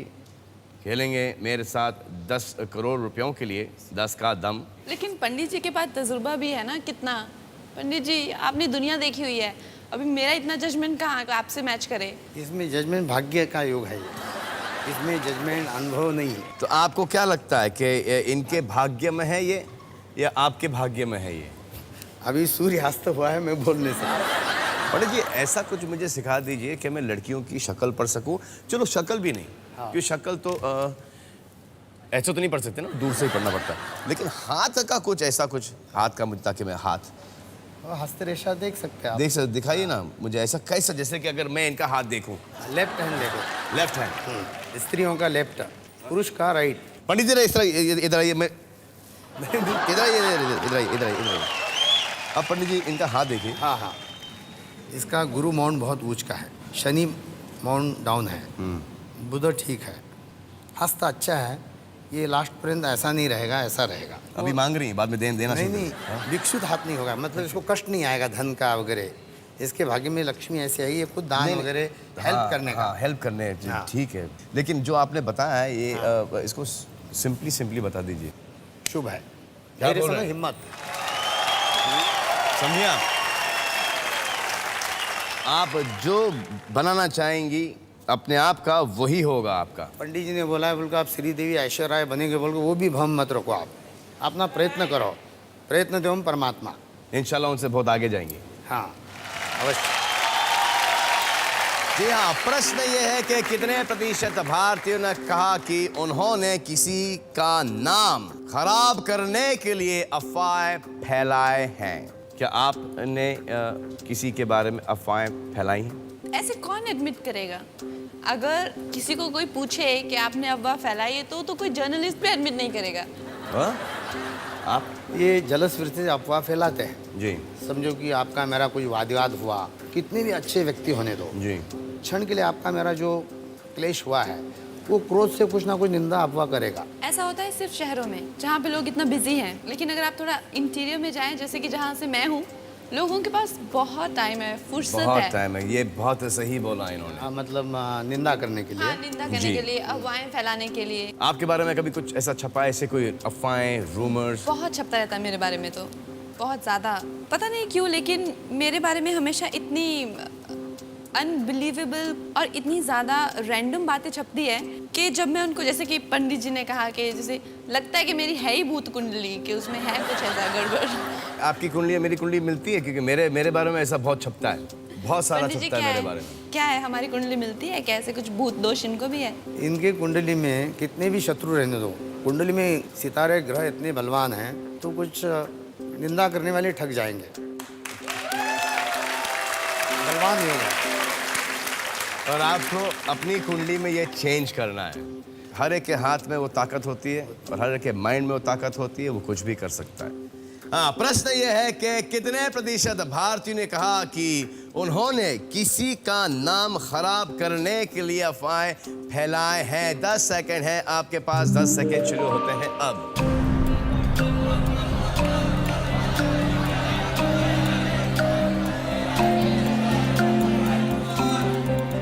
खेलेंगे मेरे साथ 10 करोड़ रुपयों के लिए, 10 का दम। लेकिन पंडित जी के पास तजुर्बा भी है ना, कितना? पंडित जी आपने दुनिया देखी हुई है, अभी मेरा इतना जजमेंट कहाँ आपसे मैच करे? इसमें जजमेंट भाग्य का योग है, इसमें जजमेंट अनुभव नहीं है। तो आपको क्या लगता है कि इनके भाग्य में है ये या आपके भाग्य में है ये? अभी सूर्यास्त हुआ है, मैं बोलने से। पंडित जी ऐसा कुछ मुझे सिखा दीजिए कि मैं लड़कियों की शक्ल पढ़ सकूं। चलो शक्ल भी नहीं, क्योंकि शक्ल तो ऐसे तो नहीं पढ़ सकते ना, दूर से ही पढ़ना पड़ता है, लेकिन हाथ का कुछ ऐसा कुछ, हाथ का मुझे, ताकि मैं हाथ हस्तरेखा देख सकते हैं आप। दिखाइए ना मुझे ऐसा कैसा, जैसे कि अगर मैं इनका हाथ देखूं। लेफ्ट हैंड देखो, लेफ्ट हैंड, स्त्रियों का लेफ्ट, पुरुष का राइट। पंडित जी इस तरह, इधर आइए, मैं इधर आइए। अब पंडित जी इनका हाथ देखिए। हाँ हाँ, इसका गुरु माउंट बहुत ऊंच का है, शनि माउंट डाउन है, बुध ठीक है, हस्त अच्छा है। ये लास्ट पर्यंत ऐसा नहीं रहेगा, ऐसा रहेगा। अभी मांग रही है, बाद में देना नहीं सीख नहीं, विकसित हाथ नहीं होगा, मतलब इसको कष्ट नहीं आएगा धन का वगैरह। इसके भाग्य में लक्ष्मी ऐसी आई है, खुद दान वगैरह हेल्प करने का। हेल्प करने, हाँ। ठीक है। लेकिन जो आपने बताया है ये इसको सिंपली बता दीजिए। शुभ है, क्या मेरे बोल समय रहे हैं? हिम्मत। समझिए आप जो बनाना चाहेंगी अपने आप का वही होगा आपका। पंडित जी ने बोला है, बोल आप श्रीदेवी ऐश्वर्या राय बनेंगे, बोल वो भी भ्रम मत रखो, आप अपना प्रयत्न करो, प्रयत्न देवम परमात्मा। इंशाल्लाह उनसे बहुत आगे जाएंगे। हाँ अवश्य। जी हाँ, प्रश्न ये है कि कितने प्रतिशत भारतीयों ने कहा कि उन्होंने किसी का नाम खराब करने के लिए अफवाहें फैलाए हैं? क्या आपने किसी के बारे में अफवाहें फैलाई हैं? ऐसे कौन एडमिट करेगा? अगर किसी को कोई पूछे कि आपने अफवाह फैलाई है तो कोई जर्नलिस्ट भी एडमिट नहीं करेगा। हाँ? आप ये जलस्फीति से अफवाह फैलाते हैं। जी समझो कि आपका मेरा कोई वाद विवाद हुआ, कितने भी अच्छे व्यक्ति होने दो, जी क्षण के लिए आपका मेरा जो क्लेश हुआ है, वो क्रोध से कुछ ना कुछ निंदा अफवाह करेगा। ऐसा होता है सिर्फ शहरों में जहाँ पे लोग इतना बिजी हैं, लेकिन अगर आप थोड़ा इंटीरियर में जाएं, जैसे कि जहाँ से मैं हूँ, लोगों के पास बहुत टाइम है, फुर्सत बहुत है। टाइम है, ये बहुत सही बोला इन्होंने। हाँ, मतलब निंदा करने के लिए। हाँ, निंदा करने जी। के लिए, अफवाहें फैलाने के लिए। आपके बारे में कभी कुछ ऐसा छपा है, ऐसे कोई अफवाहें, रूमर्स? बहुत छपता रहता है मेरे बारे में, तो बहुत ज़्यादा, पता नहीं क्यों, लेकिन मेरे बारे में हमेशा इतनी अनबिलीवेबल और इतनी ज़्यादा रैंडम बातें छपती है कि जब मैं उनको, जैसे कि पंडित जी ने कहा कि जैसे लगता है कि मेरी है ही भूत कुंडली, कि उसमें है कुछ ऐसा गड़बड़। आपकी कुंडली मेरी कुंडली मिलती है? क्योंकि मेरे बारे में ऐसा बहुत छपता है, बहुत सारा पंडित जी छपता क्या है मेरे है, बारे में। क्या है हमारी कुंडली मिलती है? कैसे कुछ भूत दोष इनको भी है? इनके कुंडली में कितने भी शत्रु रहने दो, कुंडली में सितारे ग्रह इतने बलवान हैं तो कुछ निंदा करने वाले ठग जाएंगे, बलवान नहीं होगा। और आपको अपनी कुंडली में ये चेंज करना है। हर एक के हाथ में वो ताकत होती है और हर एक के माइंड में वो ताकत होती है, वो कुछ भी कर सकता है। हाँ, प्रश्न ये है कि कितने प्रतिशत भारतीयों ने कहा कि उन्होंने किसी का नाम खराब करने के लिए अफवाहें फैलाए हैं? 10 सेकंड है आपके पास, 10 सेकंड शुरू होते हैं अब।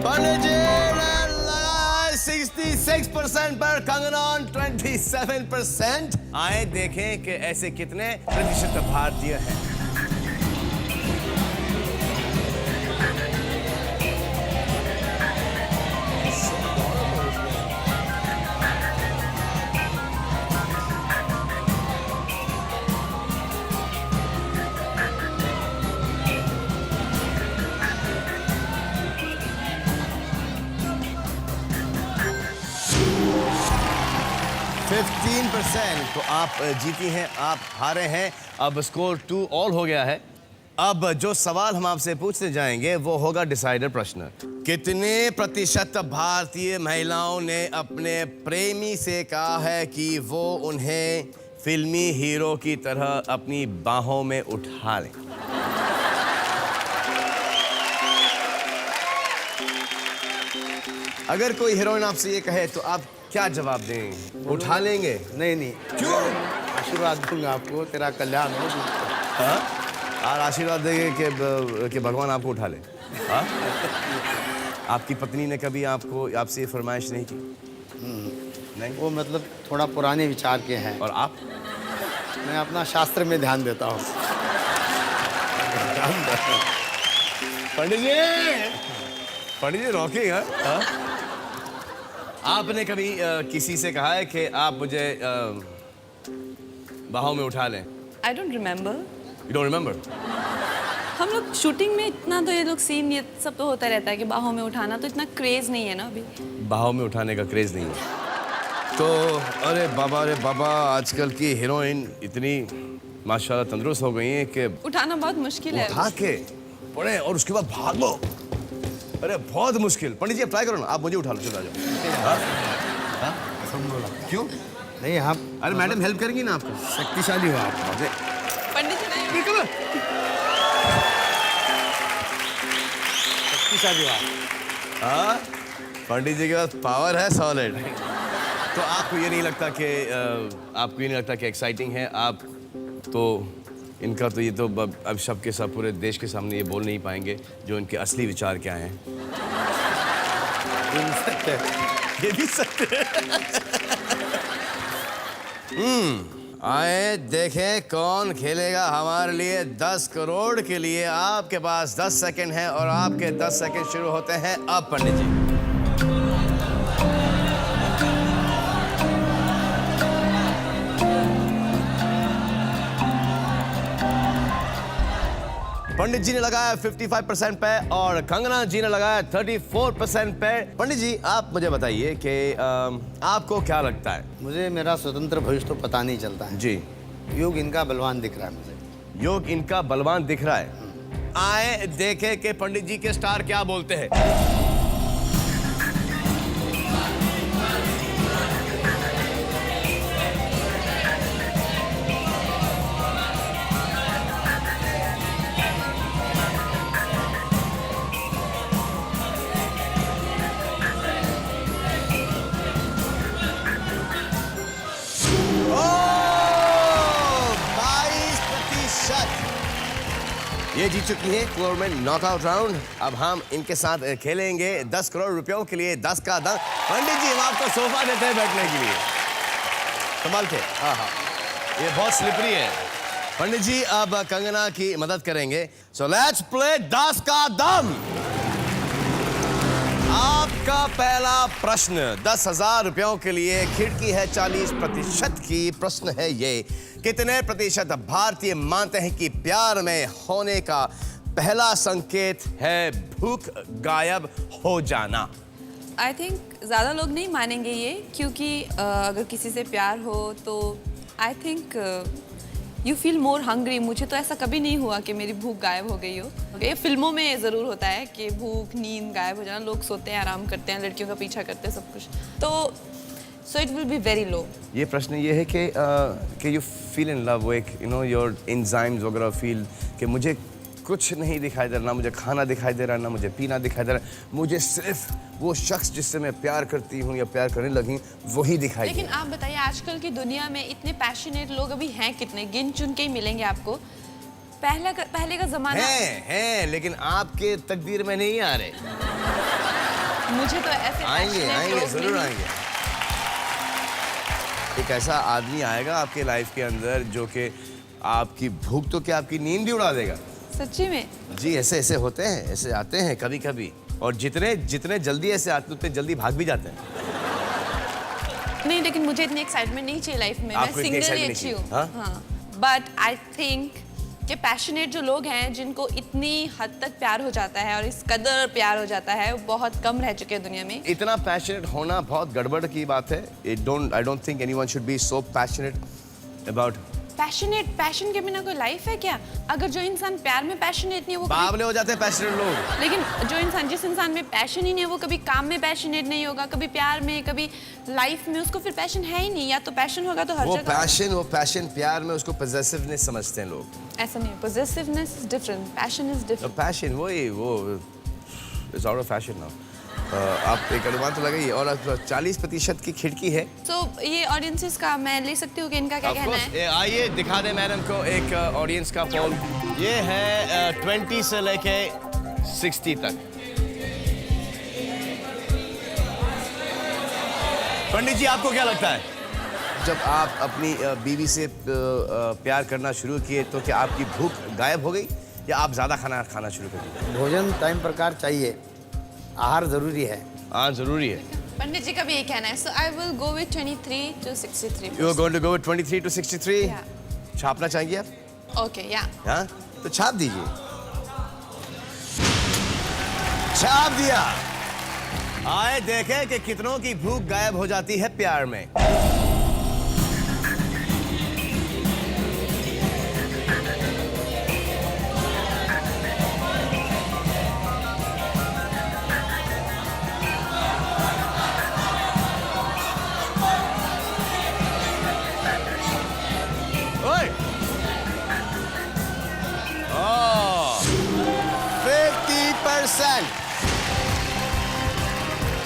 पंडित जी ने लगाए 66% पर, कंगना 27%। आए देखें कि ऐसे कितने प्रतिशत भारतीय हैं। तो आप जीती हैं, आप हारे हैं। अब स्कोर 2 ऑल हो गया है। अब जो सवाल हम आपसे पूछने जाएंगे वो होगा डिसाइडर प्रश्न। कितने प्रतिशत भारतीय महिलाओं ने अपने प्रेमी से कहा है कि वो उन्हें फिल्मी हीरो की तरह अपनी बाहों में उठा लें? अगर कोई हीरोइन आपसे ये कहे तो आप क्या जवाब दें? उठा लेंगे? नहीं, क्यों? आशीर्वाद दूंगा आपको, तेरा कल्याण हो। हाँ? और आशीर्वाद देंगे कि भगवान आपको उठा ले। हाँ? आपकी पत्नी ने कभी आपसे फरमाइश नहीं की? नहीं? वो मतलब थोड़ा पुराने विचार के हैं। और आप? मैं अपना शास्त्र में ध्यान देता हूँ। पंडित जी रॉकिंग है। हाँ? आपने कभी किसी से कहा है कि आप मुझे बाहों में उठा लें? I don't remember. You don't remember? हम लोग शूटिंग में इतना तो ये लोग सीन ये सब तो होता रहता है कि बाहों में उठाना, तो इतना क्रेज नहीं है ना अभी। बाहों में उठाने का क्रेज नहीं है तो अरे बाबा, आजकल की हीरोइन इतनी माशाल्लाह तंदुरुस्त हो गई हैं कि उठाना बहुत मुश्किल है। उठा के पड़े और उसके बाद भागो, अरे बहुत मुश्किल। पंडित जी आप ट्राई करो ना, आप मुझे उठा लो, चलो आ जाओ। हाँ? क्यों? नहीं, आप अरे मैडम हेल्प करेंगी ना आपको? शक्तिशाली हो आप। पंडित जी नहीं, शक्तिशाली हो आप। हाँ, पंडित जी के पास पावर है सॉलिड। तो आपको ये नहीं लगता कि एक्साइटिंग है? आप तो इनका तो ये तो अब सब के सब पूरे देश के सामने ये बोल नहीं पाएंगे जो इनके असली विचार क्या हैं। ये भी सत्य है। आए देखें कौन खेलेगा हमारे लिए 10 करोड़ के लिए। आपके पास 10 सेकंड है और आपके 10 सेकंड शुरू होते हैं अब। पंडित जी पंडित जी ने लगाया 55% पे और कंगना जी ने लगाया 34% पे। पंडित जी आप मुझे बताइए कि आपको क्या लगता है? मुझे मेरा स्वतंत्र भविष्य तो पता नहीं चलता है। जी, योग इनका बलवान दिख रहा है मुझे। योग इनका बलवान दिख रहा है। आए देखे कि पंडित जी के स्टार क्या बोलते हैं। ये जीत चुकी है टूर्नामेंट नॉकआउट राउंड। अब हम इनके साथ खेलेंगे 10 करोड़ रुपयों के लिए 10 का दम। पंडित जी हम आपको सोफा देते हैं बैठने के लिए, संभाल के। हाँ, ये बहुत स्लिपरी है। पंडित जी अब कंगना की मदद करेंगे। सो लेट्स प्ले 10 का दम। आपका पहला प्रश्न 10,000 रुपयों के लिए खिड़की है 40% की। प्रश्न है ये, कितने प्रतिशत भारतीय मानते हैं कि प्यार में होने का पहला संकेत है भूख गायब हो जाना? आई थिंक ज़्यादा लोग नहीं मानेंगे ये, क्योंकि अगर किसी से प्यार हो तो I think you feel more hungry. मुझे तो ऐसा कभी नहीं हुआ कि मेरी भूख गायब हो गई हो। ये फिल्मों में ज़रूर होता है कि भूख नींद गायब हो जाना, लोग सोते हैं, आराम करते हैं, लड़कियों का पीछा करते हैं, सब कुछ। तो so it will be very low. ये प्रश्न ये है कि यू फील इन लव, वो एक योर एंजाइम्स वगैरह फील कि मुझे कुछ नहीं दिखाई दे रहा, ना मुझे खाना दिखाई दे रहा, ना मुझे पीना दिखाई दे रहा, मुझे सिर्फ वो शख्स जिससे मैं प्यार करती हूँ या प्यार करने लगी वही दिखाई दे। लेकिन आप बताइए, आजकल की दुनिया में इतने पैशनेट लोग अभी हैं कितने? गिन चुन के ही मिलेंगे आपको। पहले का जमाना हैं, लेकिन आपके तकदीर में नहीं आ रहे। मुझे तो ऐसे आएंगे passionate आएंगे लोग जरूर नहीं- आएंगे। एक ऐसा आदमी आएगा आपके लाइफ के अंदर जो कि आपकी भूख तो क्या आपकी नींद भी उड़ा देगा। सच्ची में? जी, ऐसे ऐसे होते हैं, ऐसे आते हैं कभी कभी, और जितने जल्दी ऐसे आते उतने जल्दी भाग भी जाते हैं। नहीं, लेकिन मुझे इतनी एक्साइटमेंट नहीं चाहिए लाइफ में। मैं आपको इतनी सिंगल ही excitement अच्छी नहीं हूँ। चाहिए, हाँ? हाँ, बट आई थिंक कि पैशनेट जो लोग हैं, जिनको इतनी हद तक प्यार हो जाता है और इस कदर प्यार हो जाता है, वो बहुत कम रह चुके हैं दुनिया में। इतना पैशनेट होना बहुत गड़बड़ की बात है। आई don't think anyone should be so passionate about. Passion के बिना कोई लाइफ है क्या? अगर जो इंसान प्यार में पैशनेट नहीं है वो बावले हो जाते हैं पैशनेट लोग। लेकिन जिस इंसान में पैशन ही नहीं है, वो कभी काम में पैशनेट नहीं होगा, कभी प्यार में, कभी लाइफ में, उसको फिर पैशन है ही नहीं। या तो पैशन होगा तो हर वो जगह पैशन प्यार में उसको पॉजेसिवनेस समझते हैं लोग। ऐसा नहीं है। Possessiveness is different, passion is different. Passion वो is out of fashion now. आप एक अनुमान तो लगाइए। और 40% की खिड़की है। तो ये ऑडियंसेस का मैं ले सकती हूँ कि इनका क्या Of कहना course, है? आइए दिखा दें मैडम को एक ऑडियंस का पोल। ये है 20 से लेके 60 तक। पंडित जी, आपको क्या लगता है, जब आप अपनी बीवी से प्यार करना शुरू किए तो क्या आपकी भूख गायब हो गई या आप ज्यादा खाना शुरू कर दिए? भोजन टाइम प्रकार चाहिए, आहार जरूरी है। हाँ, जरूरी है। पंडित जी का भी ये कहना है। So I will go with 23 to 63। You are going to go with 23 to 63? Yeah. छापना चाहेंगे आप? ओके, या। हाँ, तो छाप दीजिए। छाप दिया। आए देखें कि कितनों की भूख गायब हो जाती है प्यार में। ओए! 50%।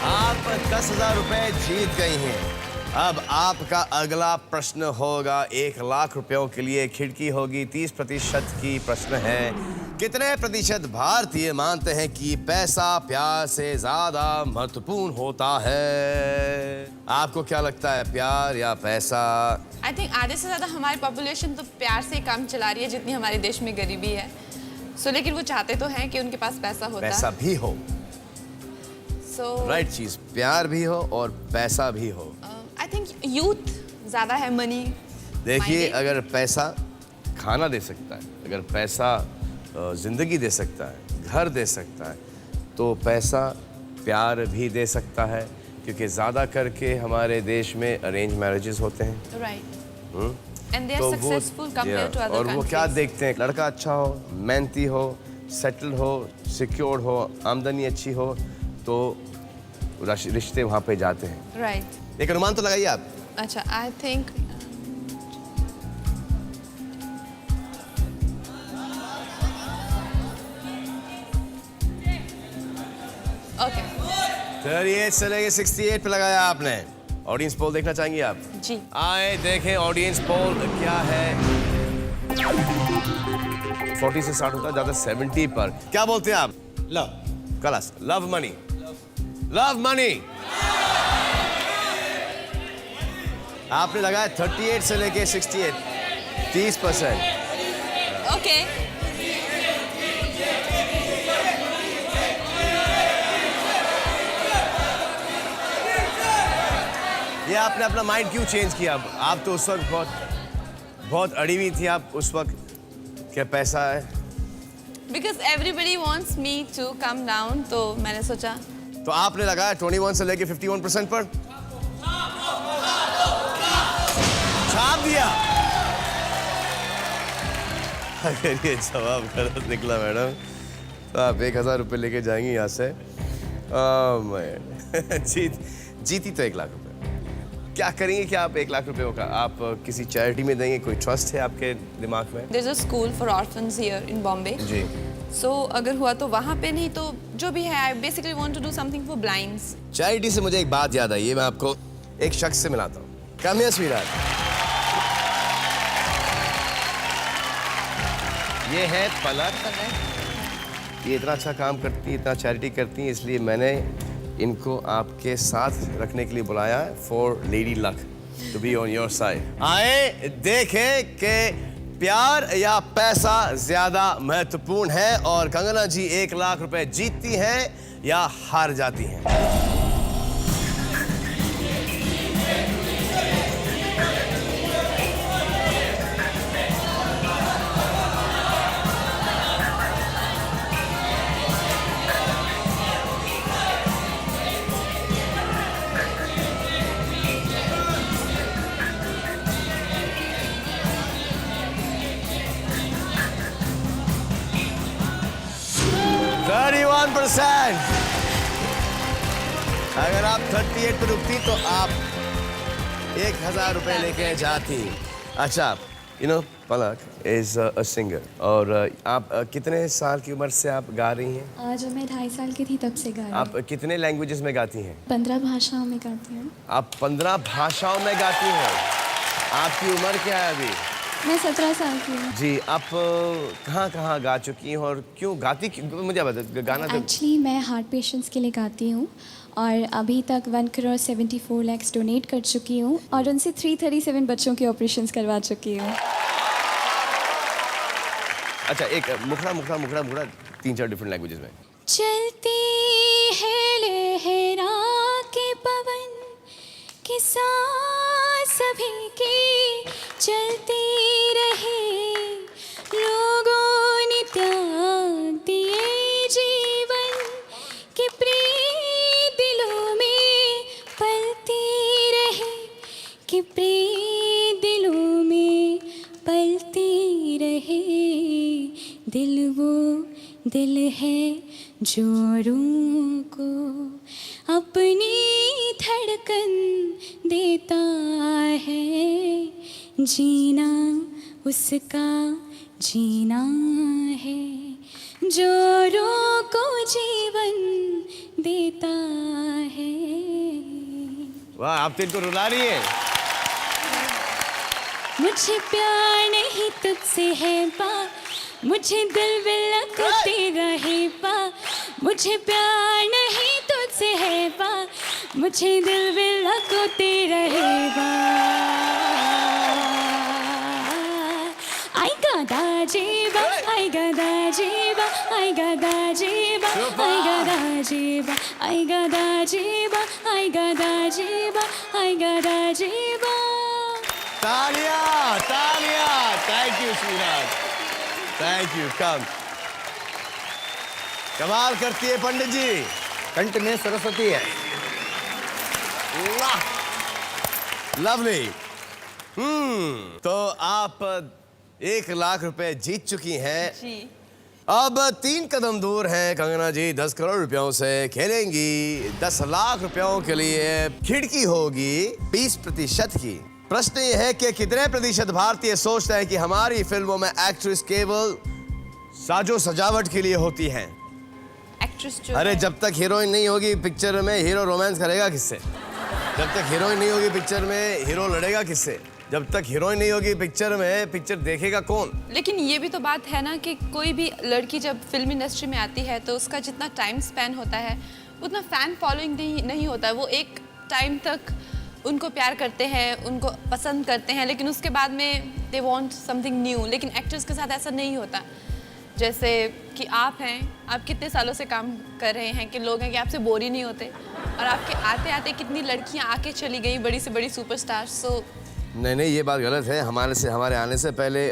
आप 10,000 रुपए जीत गई हैं। अब आपका अगला प्रश्न होगा 1 लाख रुपयों के लिए। खिड़की होगी 30% की। प्रश्न है, कितने प्रतिशत भारतीय मानते हैं कि पैसा प्यार से ज्यादा महत्वपूर्ण होता है? आपको क्या लगता है, प्यार या पैसा? आई थिंक आधे से ज़्यादा हमारी पॉपुलेशन तो प्यार से ही काम चला रही है, जितनी हमारे देश में गरीबी है। लेकिन वो चाहते तो हैं कि उनके पास पैसा होता। पैसा भी हो, राइट चीज, प्यार भी हो और पैसा भी हो। आई थिंक यूथ ज़्यादा है मनी। देखिए, अगर पैसा खाना दे सकता है, अगर पैसा जिंदगी दे सकता है, घर दे सकता है, तो पैसा प्यार भी दे सकता है। क्योंकि ज़्यादा करके हमारे देश में अरेंज मैरिजेस होते हैं। राइट। एंड दे आर तो सक्सेसफुल कंपेयर टू अदर और वो क्या देखते हैं, लड़का अच्छा हो, मेहनती हो, सेटल्ड हो, सिक्योर्ड हो, आमदनी अच्छी हो, तो रिश्ते वहाँ पे जाते हैं। राइट। एक अनुमान तो लगाइए आप। अच्छा, आई थिंक ओके 38 से लेके 68 पे लगाया आपने। ऑडियंस पोल देखना चाहेंगे आप? जी। आए देखें ऑडियंस पोल क्या है। 40 से स्टार्ट होता है, ज्यादा 70 पर। क्या बोलते हैं आप? लव। कलस, लव मनी, लव मनी। आपने लगाया 38 से लेके 68, 30%। ओके। ये आपने अपना माइंड क्यों चेंज किया? आप तो उस वक्त बहुत अड़ी हुई थी आप उस वक्त, क्या पैसा है? Because everybody wants me to come down, तो मैंने सोचा। तो आपने लगाया 21 से लेके 51% पर, छाप दिया। अगर ये जवाब गलत निकला मैडम तो आप 1000 रुपये लेके जाएंगी यहाँ से। जीती तो 1 लाख रुपए। क्या करेंगे क्या आप 1 लाख रुपए का? आप किसी चैरिटी में देंगे? कोई ट्रस्ट है आपके दिमाग में? There is a school for orphans here in Bombay. जी। सो अगर हुआ तो वहाँ पे, नहीं तो जो भी है, I basically want to do something for blinds. Charity से मुझे एक बात याद आई है, मैं आपको एक शख्स से मिलाता हूँ। Come here sweetheart. ये है पलक। ये इतना अच्छा काम करती है, इतना चैरिटी करती है, इसलिए मैंने इनको आपके साथ रखने के लिए बुलाया है, for lady luck to be on your side. आए देखें कि प्यार या पैसा ज्यादा महत्वपूर्ण है और कंगना जी 1 लाख रुपए जीतती हैं या हार जाती हैं। अगर आप 38 पे रुकती तो आप 1000 रुपए लेके जाती। अच्छा, पलक इज अ सिंगर और आप कितने साल की उम्र से आप गा रही हैं? जब मैं 2.5 साल की थी तब से गा रही हूँ। आप कितने लैंग्वेजेस में गाती हैं? 15 भाषाओं में गाती हूँ। आप 15 भाषाओं में गाती हैं। आपकी उम्र क्या है अभी? मैं 17 साल की हूँ। जी, आप कहाँ गा चुकी हैं और क्यों गाती? मुझे बता, गाना तो एक्चुअली मैं हार्ट पेशेंट्स के लिए गाती हूँ और अभी तक 1,74 लाख डोनेट कर चुकी हूँ और उनसे 337 बच्चों के ऑपरेशंस करवा चुकी हूँ। अच्छा, एक मुखड़ा 3-4 डिफरेंट लैंग्वेजेस में। चलती है लहरा के पवन के साथ सभी की चलती रहे, लोगों ने त्याग दिए जीवन के प्रिय दिलों में पलती रहे, कि प्रिय दिलों में पलती रहे। दिल वो दिल है जो औरों को अपनी धड़कन देता है, जीना उसका जीना है, जो औरों को जीवन देता है। वाह, आप तो इनको रुला रही हैं। मुझे प्यार नहीं तुझसे है पा, मुझे दिल बिलकते रहे पा, मुझे प्यार नहीं तुझसे है पा, मुझे दिल बिलकते रहे पा। आएगा दाजेबा, आएगा दाजेबा, आएगा दाजेबा, आएगा दाजेबा, आएगा दाजेबा, आएगा दाजेबा, आएगा दाजेबा। तालियां, तालियां। Thank you Shrinath, thank you. कमाल करती है पंडित जी, कंठ में सरस्वती है। लवली। तो आप 1 लाख रुपए जीत चुकी हैं। जी। अब 3 कदम दूर हैं कंगना जी 10 करोड़ रुपयों से खेलेंगी। 10 लाख रुपयों के लिए खिड़की होगी 20% की। प्रश्न ये है कि कितने प्रतिशत भारतीय सोचते हैं कि हमारी फिल्मों में एक्ट्रेस केवल साजो सजावट के लिए होती हैं? एक्ट्रेस जो अरे है, जब तक हीरोइन नहीं होगी पिक्चर में, हीरो रोमांस करेगा किससे? जब तक हीरोइन नहीं होगी पिक्चर में, हीरो लड़ेगा किससे? जब तक हीरोइन नहीं होगी पिक्चर में, पिक्चर देखेगा कौन? लेकिन ये भी तो बात है ना कि कोई भी लड़की जब फिल्म इंडस्ट्री में आती है तो उसका जितना टाइम स्पेन होता है उतना फैन फॉलोइंग नहीं होता है। वो एक टाइम तक उनको प्यार करते हैं, उनको पसंद करते हैं, लेकिन उसके बाद में दे वांट समथिंग न्यू। लेकिन एक्टर्स के साथ ऐसा नहीं होता। जैसे कि आप हैं, आप कितने सालों से काम कर रहे हैं कि लोग हैं कि आपसे बोर ही नहीं होते, और आपके आते आते कितनी लड़कियां आके चली गई, बड़ी से बड़ी सुपरस्टार। सो नहीं, ये बात गलत है। हमारे आने से पहले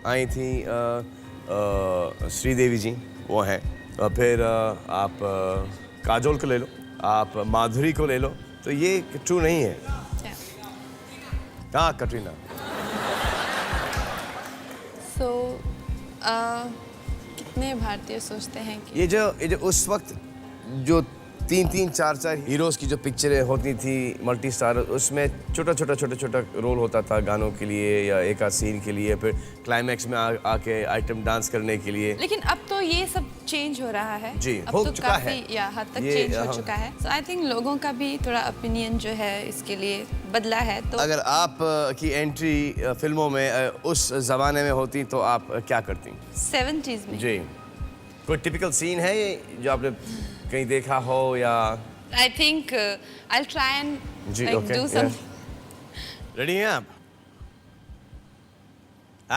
आई थी श्रीदेवी जी, वो हैं। और फिर आप काजोल को ले लो, आप माधुरी को ले लो, तो ये ट्रू नहीं है। हाँ, कटरीना। सो कितने भारतीय सोचते हैं कि ये जो उस वक्त जो 3-3, 4-4 हीरोज़ की जो पिक्चरें होती थी मल्टी स्टार, उसमें छोटा रोल होता था गानों के लिए या एक आध सीन के लिए, फिर क्लाइमैक्स में आके आइटम डांस करने के लिए। लेकिन अब तो ये सब चेंज हो रहा है जी, अब हो तो चुका है। काफी या हद तक ये, चेंज हो चुका है। सो आई थिंक लोगों का भी थोड़ा ओपिनियन जो है इसके लिए बदला है। तो अगर आप की एंट्री फिल्मों में उस जमाने में होती तो आप क्या करती? 70s में जी, कोई टिपिकल सीन है ये जो आपने कहीं देखा हो या? I think I try and जी, ओके, डू सम। रेडी हैं आप?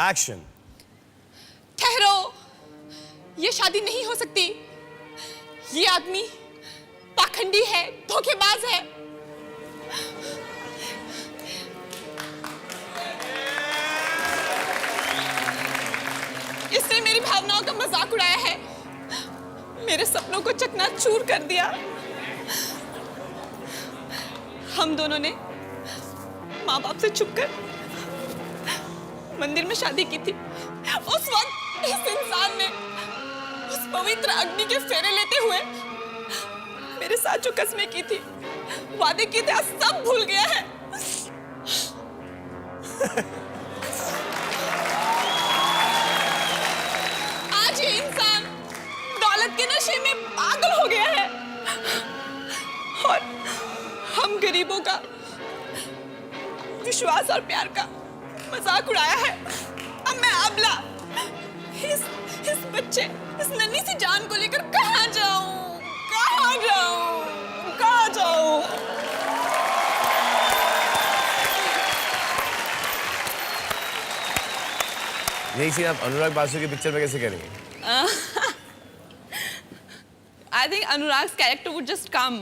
एक्शन। ठहरो, ये शादी नहीं हो सकती। ये आदमी पाखंडी है, धोखेबाज है। इसने मेरी भावनाओं का मजाक उड़ाया है, मेरे सपनों को चकनाचूर कर दिया। हम दोनों ने माँ बाप से छुपकर मंदिर में शादी की थी। उस वक्त इस इंसान ने उस पवित्र अग्नि के फेरे लेते हुए मेरे साथ जो कस्में की थी, वादे किए थे, आज सब भूल गया है। आज ये इंसान दौलत के नशे में पागल हो गया है और हम गरीबों का विश्वास और प्यार का मजाक उड़ाया है। अब मैं अबला इस बच्चे, इस नन्ही सी जान को लेकर कहाँ जाऊं, कहाँ जाऊं, कहाँ जाऊं? यही सीन आप अनुराग बासु की पिक्चर में कैसे करेंगे? I think Anurag's character would just come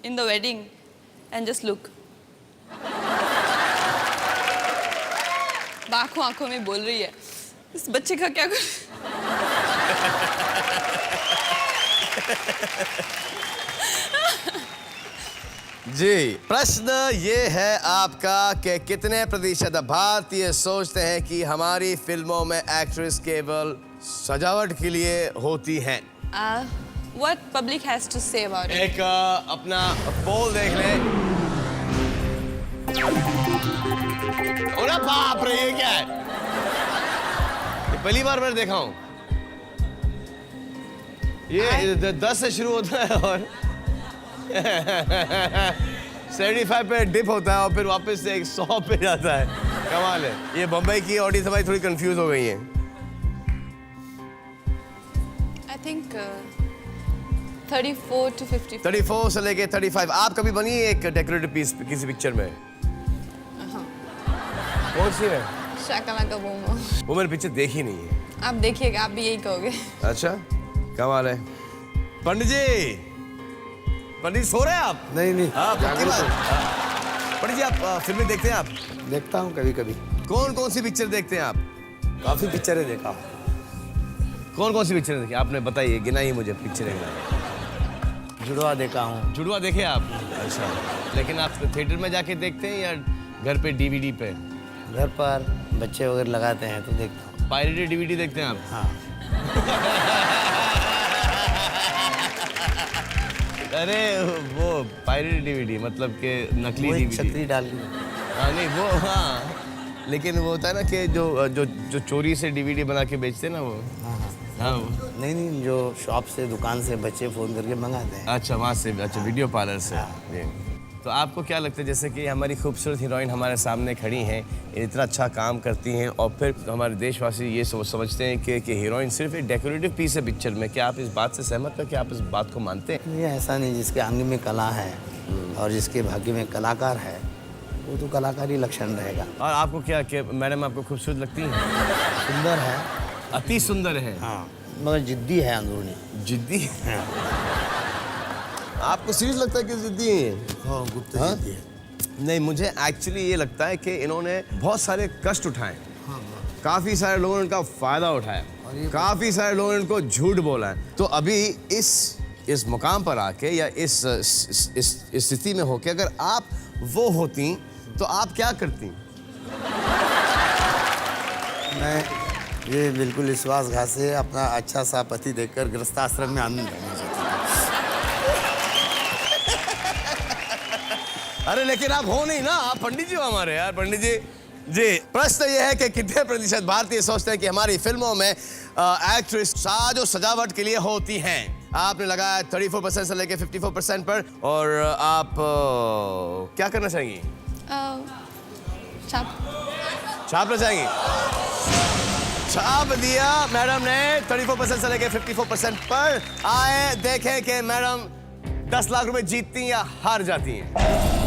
in the wedding and just look. आंखों आंखों में बोल रही है, इस बच्चे का क्या कर? जी, प्रश्न ये है आपका कि कितने प्रतिशत भारतीय सोचते हैं कि हमारी फिल्मों में एक्ट्रेस केवल सजावट के लिए होती हैं? What public has to say about it? एक अपना पोल देख लें। अरे बाप रे, ये क्या है? ये पहली बार मैंने देखा हूँ। ये 10 से शुरू होता है और 75 पे डिप होता है और फिर वापस से 100 पे जाता है। कमाल है। ये बम्बई की ऑडियंस हमारी थोड़ी कंफ्यूज हो गई है। I think 34 to 54. 34 से लेके 35। आप कभी बनी एक डेकोरेटिव पीस किसी पिक्चर में? कौन सी है? Shakalaka boom boom. वो मैंने पिक्चर देखी नहीं है। आप देखिएगा, आप भी यही कहोगे। अच्छा, कमाल है। पंडित जी सो रहे हैं आप? नहीं हाँ, पक्की बात। पंडित जी, आप फिल्में देखते हैं? आप देखता हूँ कभी कभी। कौन सी पिक्चर देखते हैं आप? काफ़ी पिक्चरें देखा हूँ। कौन सी पिक्चरें देखी आपने? बताइए, गिनाइए मुझे पिक्चरें। जुड़वा देखा हूँ। जुड़वा देखे आप? अच्छा, लेकिन आप थिएटर में जाके देखते हैं या घर पे डीवीडी पे? घर पर बच्चे वगैरह लगाते हैं तो देखता हूँ। पायरेटेड डीवीडी देखते हैं आप? हाँ। अरे वो पायरेटेड डीवीडी मतलब के नकली वो एक डीवीडी। छतरी डाल दी। हाँ, नहीं वो, हाँ, लेकिन वो होता है ना कि जो चोरी से डीवीडी बना के बेचते हैं ना वो। हाँ। नहीं, जो शॉप से, दुकान से बच्चे फ़ोन करके मंगाते हैं। अच्छा, वहाँ से? अच्छा, वीडियो पार्लर से। जी। तो आपको क्या लगता है, जैसे कि हमारी खूबसूरत हीरोइन हमारे सामने खड़ी हैं, इतना अच्छा काम करती हैं और फिर हमारे देशवासी ये समझते हैं कि हीरोइन सिर्फ एक डेकोरेटिव पीस है पिक्चर में। क्या आप इस बात से सहमत हैं? क्या आप इस बात को मानते हैं? ये ऐसा नहीं, जिसके अंग में कला है और जिसके भाग्य में कलाकार है, वो तो कलाकारी लक्षण रहेगा। और आपको क्या मैडम आपको खूबसूरत लगती हैं? सुंदर है, अति सुंदर है। हाँ, मगर जिद्दी है अंदरूनी। जिद्दी है। आपको सीरियस लगता है कि जिद्दी है? हाँ, गुप्त हाँ? जिद्दी है। नहीं, मुझे एक्चुअली ये लगता है कि इन्होंने बहुत सारे कष्ट उठाए, काफी सारे लोगों ने इनका फायदा उठाया, काफी सारे लोगों ने इनको झूठ बोला है। तो अभी इस मुकाम पर आके या इस स्थिति में होके अगर आप वो होती तो आप क्या करती? मैं ये बिल्कुल विश्वासघात से अपना अच्छा सा पति देखकर गृहस्थाश्रम में आनंद लेना चाहता अरे लेकिन आप हो नहीं ना, आप पंडित जी हो हमारे यार। पंडित जी जी, प्रश्न ये है कि कितने प्रतिशत भारतीय सोचते हैं कि हमारी फिल्मों में एक्ट्रेस साज और सजावट के लिए होती हैं? आपने लगाया 34% से लेके 54% पर। और आप क्या करना चाहेंगी? छापना चाहेंगी? छाप दिया मैडम ने 34% से लेके 54% पर। आए देखें कि मैडम 10 लाख रुपए जीतती या हार जाती हैं।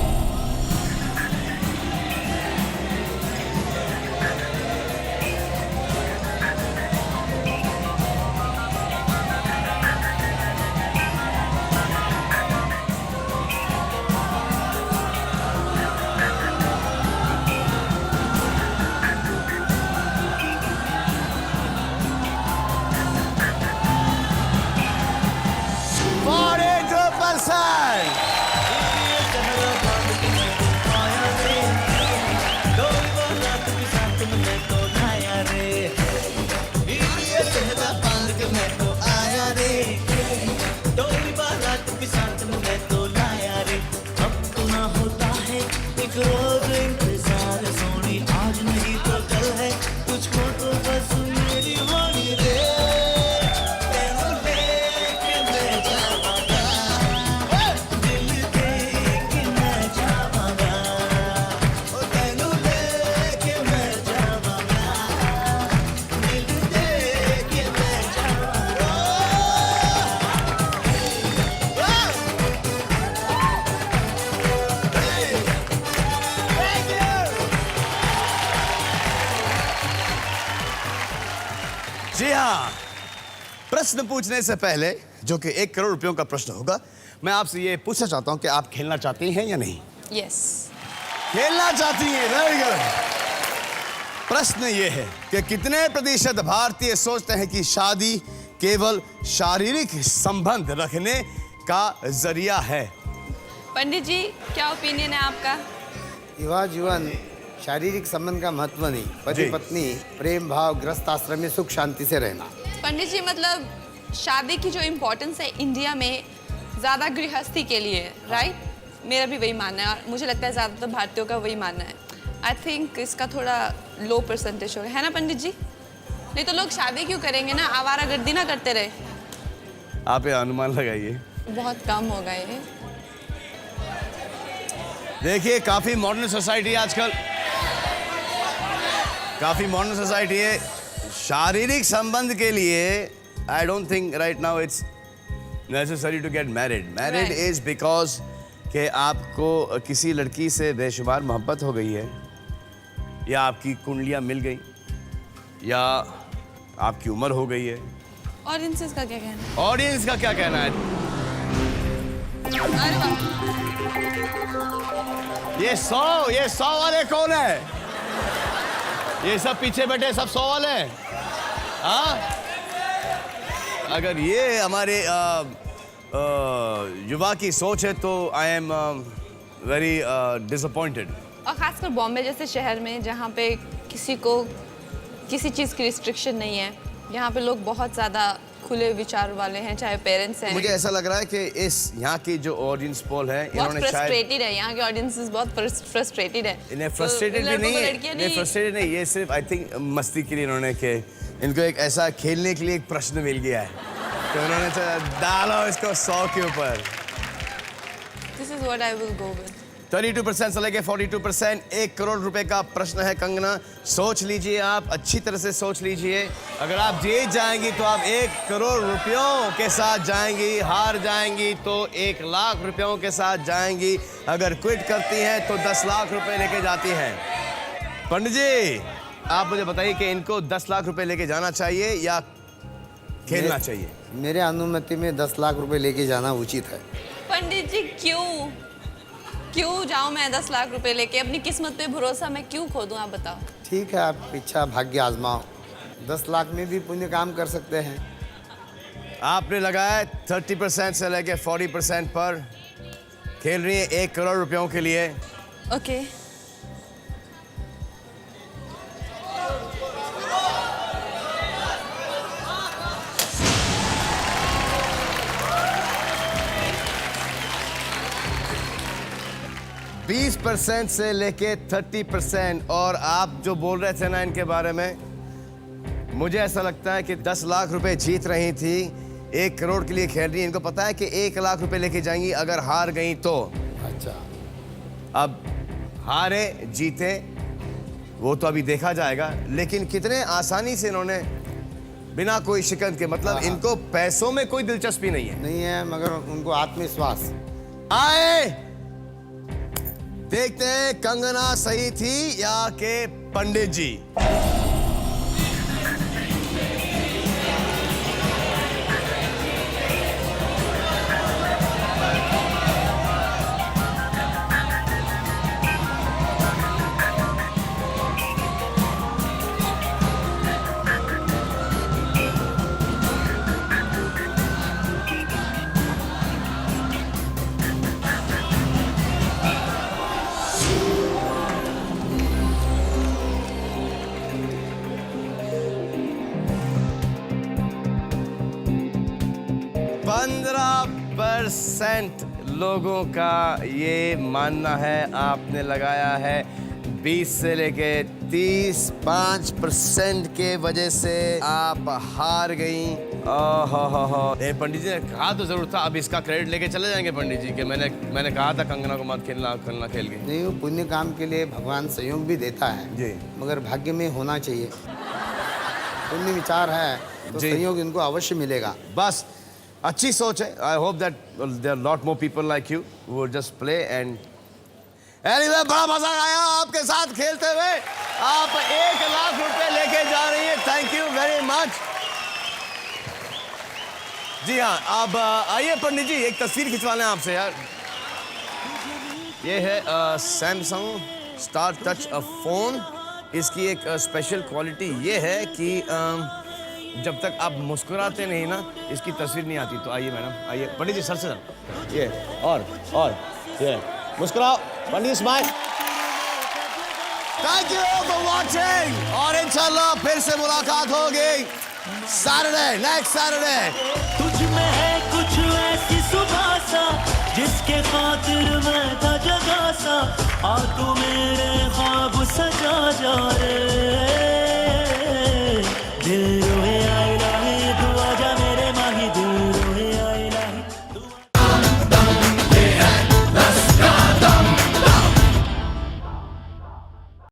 जी हाँ, प्रश्न पूछने से पहले, जो कि 1 करोड़ रुपयों का प्रश्न होगा, मैं आपसे ये पूछना चाहता हूँ कि आप खेलना चाहती हैं या नहीं? यस। खेलना चाहती हैं, वेरी गुड। प्रश्न ये है कि कितने प्रतिशत भारतीय सोचते हैं कि शादी केवल शारीरिक संबंध रखने का जरिया है? पंडित जी, क्या ओपिनियन है आपका? विवाह जीवन शारीरिक संबंध का महत्व नहीं, पति जी। पत्नी प्रेम भाव गृहस्थ आश्रम में सुख शांति से रहना। पंडित जी, मतलब शादी की जो इम्पोर्टेंस है इंडिया में ज़्यादा गृहस्थी के लिए, राइट? मेरा भी वही मानना है और मुझे लगता है ज़्यादातर भारतीयों का वही मानना है। आई थिंक इसका थोड़ा लो परसेंटेज होगा, है ना पंडित जी? नहीं तो लोग शादी क्यों करेंगे ना, आवारागर्दी ना करते रहे। आप ये अनुमान लगाइए। बहुत कम होगा ये। देखिए, काफी मॉडर्न सोसाइटी आजकल, काफी मॉडर्न सोसाइटी है। शारीरिक संबंध के लिए I don't think right now it's necessary to get married. Married Right. Is because कि आपको किसी लड़की से बेशुमार मोहब्बत हो गई है, या आपकी कुंडलियां मिल गई, या आपकी उम्र हो गई है। ऑडियंसेस का क्या कहना है? ऑडियंस का क्या कहना है? अरे वाह, ये 100 वाले कौन है? ये सब पीछे बैठे सब 100 वाले हैं? हाँ, अगर ये हमारे युवा की सोच है तो आई एम वेरी डिसअपॉइंटेड। और खासकर बॉम्बे जैसे शहर में जहाँ पे किसी को किसी चीज़ की रिस्ट्रिक्शन नहीं है, यहाँ पे लोग बहुत ज़्यादा खुले विचार वाले हैं, चाहे पेरेंट्स हैं। मुझे ऐसा लग रहा है कि इस यहाँ की जो ऑडियंस पोल है, बहुत इन्होंने शायद फ्रस्ट्रेटेड है, यहाँ के ऑडियंसेस बहुत फ्रस्ट्रेटेड है। इन्हें फ्रस्ट्रेटेड भी नहीं है, इन्हें फ्रस्ट्रेटेड नहीं, ये सिर्फ आई थिंक मस्ती के लिए इन्होंने के इनको एक ऐसा खेलने के लिए एक प्रश्न मिल गया है, तो उन्होंने डालो इसको 100 के ऊपर। This is what I will go with. 32% से लेके 42%। 1 करोड़ रुपए का प्रश्न है कंगना, सोच लीजिए, आप अच्छी तरह से सोच लीजिए। अगर आप जीत जाएंगी तो आप 1 करोड़ रुपयों के साथ जाएंगी, हार जाएंगी तो 1 लाख रुपयों के साथ जाएंगी, अगर क्विट करती हैं तो 10 लाख रुपए लेके जाती हैं। पंडित जी, आप मुझे बताइए कि इनको 10 लाख रुपए लेके जाना चाहिए या खेलना चाहिए? मेरे अनुमति में 10 लाख रुपए लेके जाना उचित है। पंडित जी क्यों जाऊं मैं 10 लाख रुपए लेके? अपनी किस्मत पे भरोसा मैं क्यों खो दूं? आप बताओ। ठीक है, आप इच्छा भाग्य आजमाओ। 10 लाख में भी पुण्य काम कर सकते हैं। आपने लगाया 30% से लेके 40% पर। खेल रही है 1 करोड़ रुपयों के लिए। ओके। बीस % से लेके 30%। और आप जो बोल रहे थे ना इनके बारे में, मुझे ऐसा लगता है कि 10 लाख रुपए जीत रही थी, 1 करोड़ के लिए खेल रही है। इनको पता है कि 1 लाख रुपए लेके जाएंगी, अगर हार गई तो। अच्छा, अब हारे जीते वो तो अभी देखा जाएगा, लेकिन कितने आसानी से इन्होंने बिना कोई शिकन के, मतलब इनको पैसों में कोई दिलचस्पी नहीं है। नहीं है, मगर उनको आत्मविश्वास। आए देखते हैं कंगना सही थी या के पंडित जी। % लोगों का ये मानना है, आपने लगाया है 20 से लेके 35% के वजह से आप हार गई। पंडित जी ने कहा तो जरूर था, अब इसका क्रेडिट लेके चले जाएंगे पंडित जी कि मैंने कहा था कंगना को मत खेलना खेल गई। नहीं, वो पुण्य काम के लिए भगवान सहयोग भी देता है जी, मगर भाग्य में होना चाहिए। पुण्य विचार है तो सहयोग इनको अवश्य मिलेगा। बस अच्छी सोच है। I hope that there are lot more people like you who would just play and anyway, बड़ा मजा आया आपके साथ खेलते हुए। आप 1 लाख रुपए लेके जा रही हैं। Thank you very much. जी हाँ, अब आइए पंडित जी, एक तस्वीर खिंचवा लें आपसे यार। ये है सैमसंग स्टार टच फोन। इसकी एक स्पेशल क्वालिटी ये है कि जब तक आप मुस्कुराते नहीं ना, इसकी तस्वीर नहीं आती। तो आइए मैडम, आइए पंडित जी, सर से सर, ये और ये मुस्कुराओ Pandit, smile. Thank you for watching, और इंशाल्लाह फिर से मुलाकात होगी सैटरडे, नेक्स्ट सैटरडे। तुझ में है कुछ ऐसी सुबह सा, जिसके खातिर मैं था जगा सा। आ तू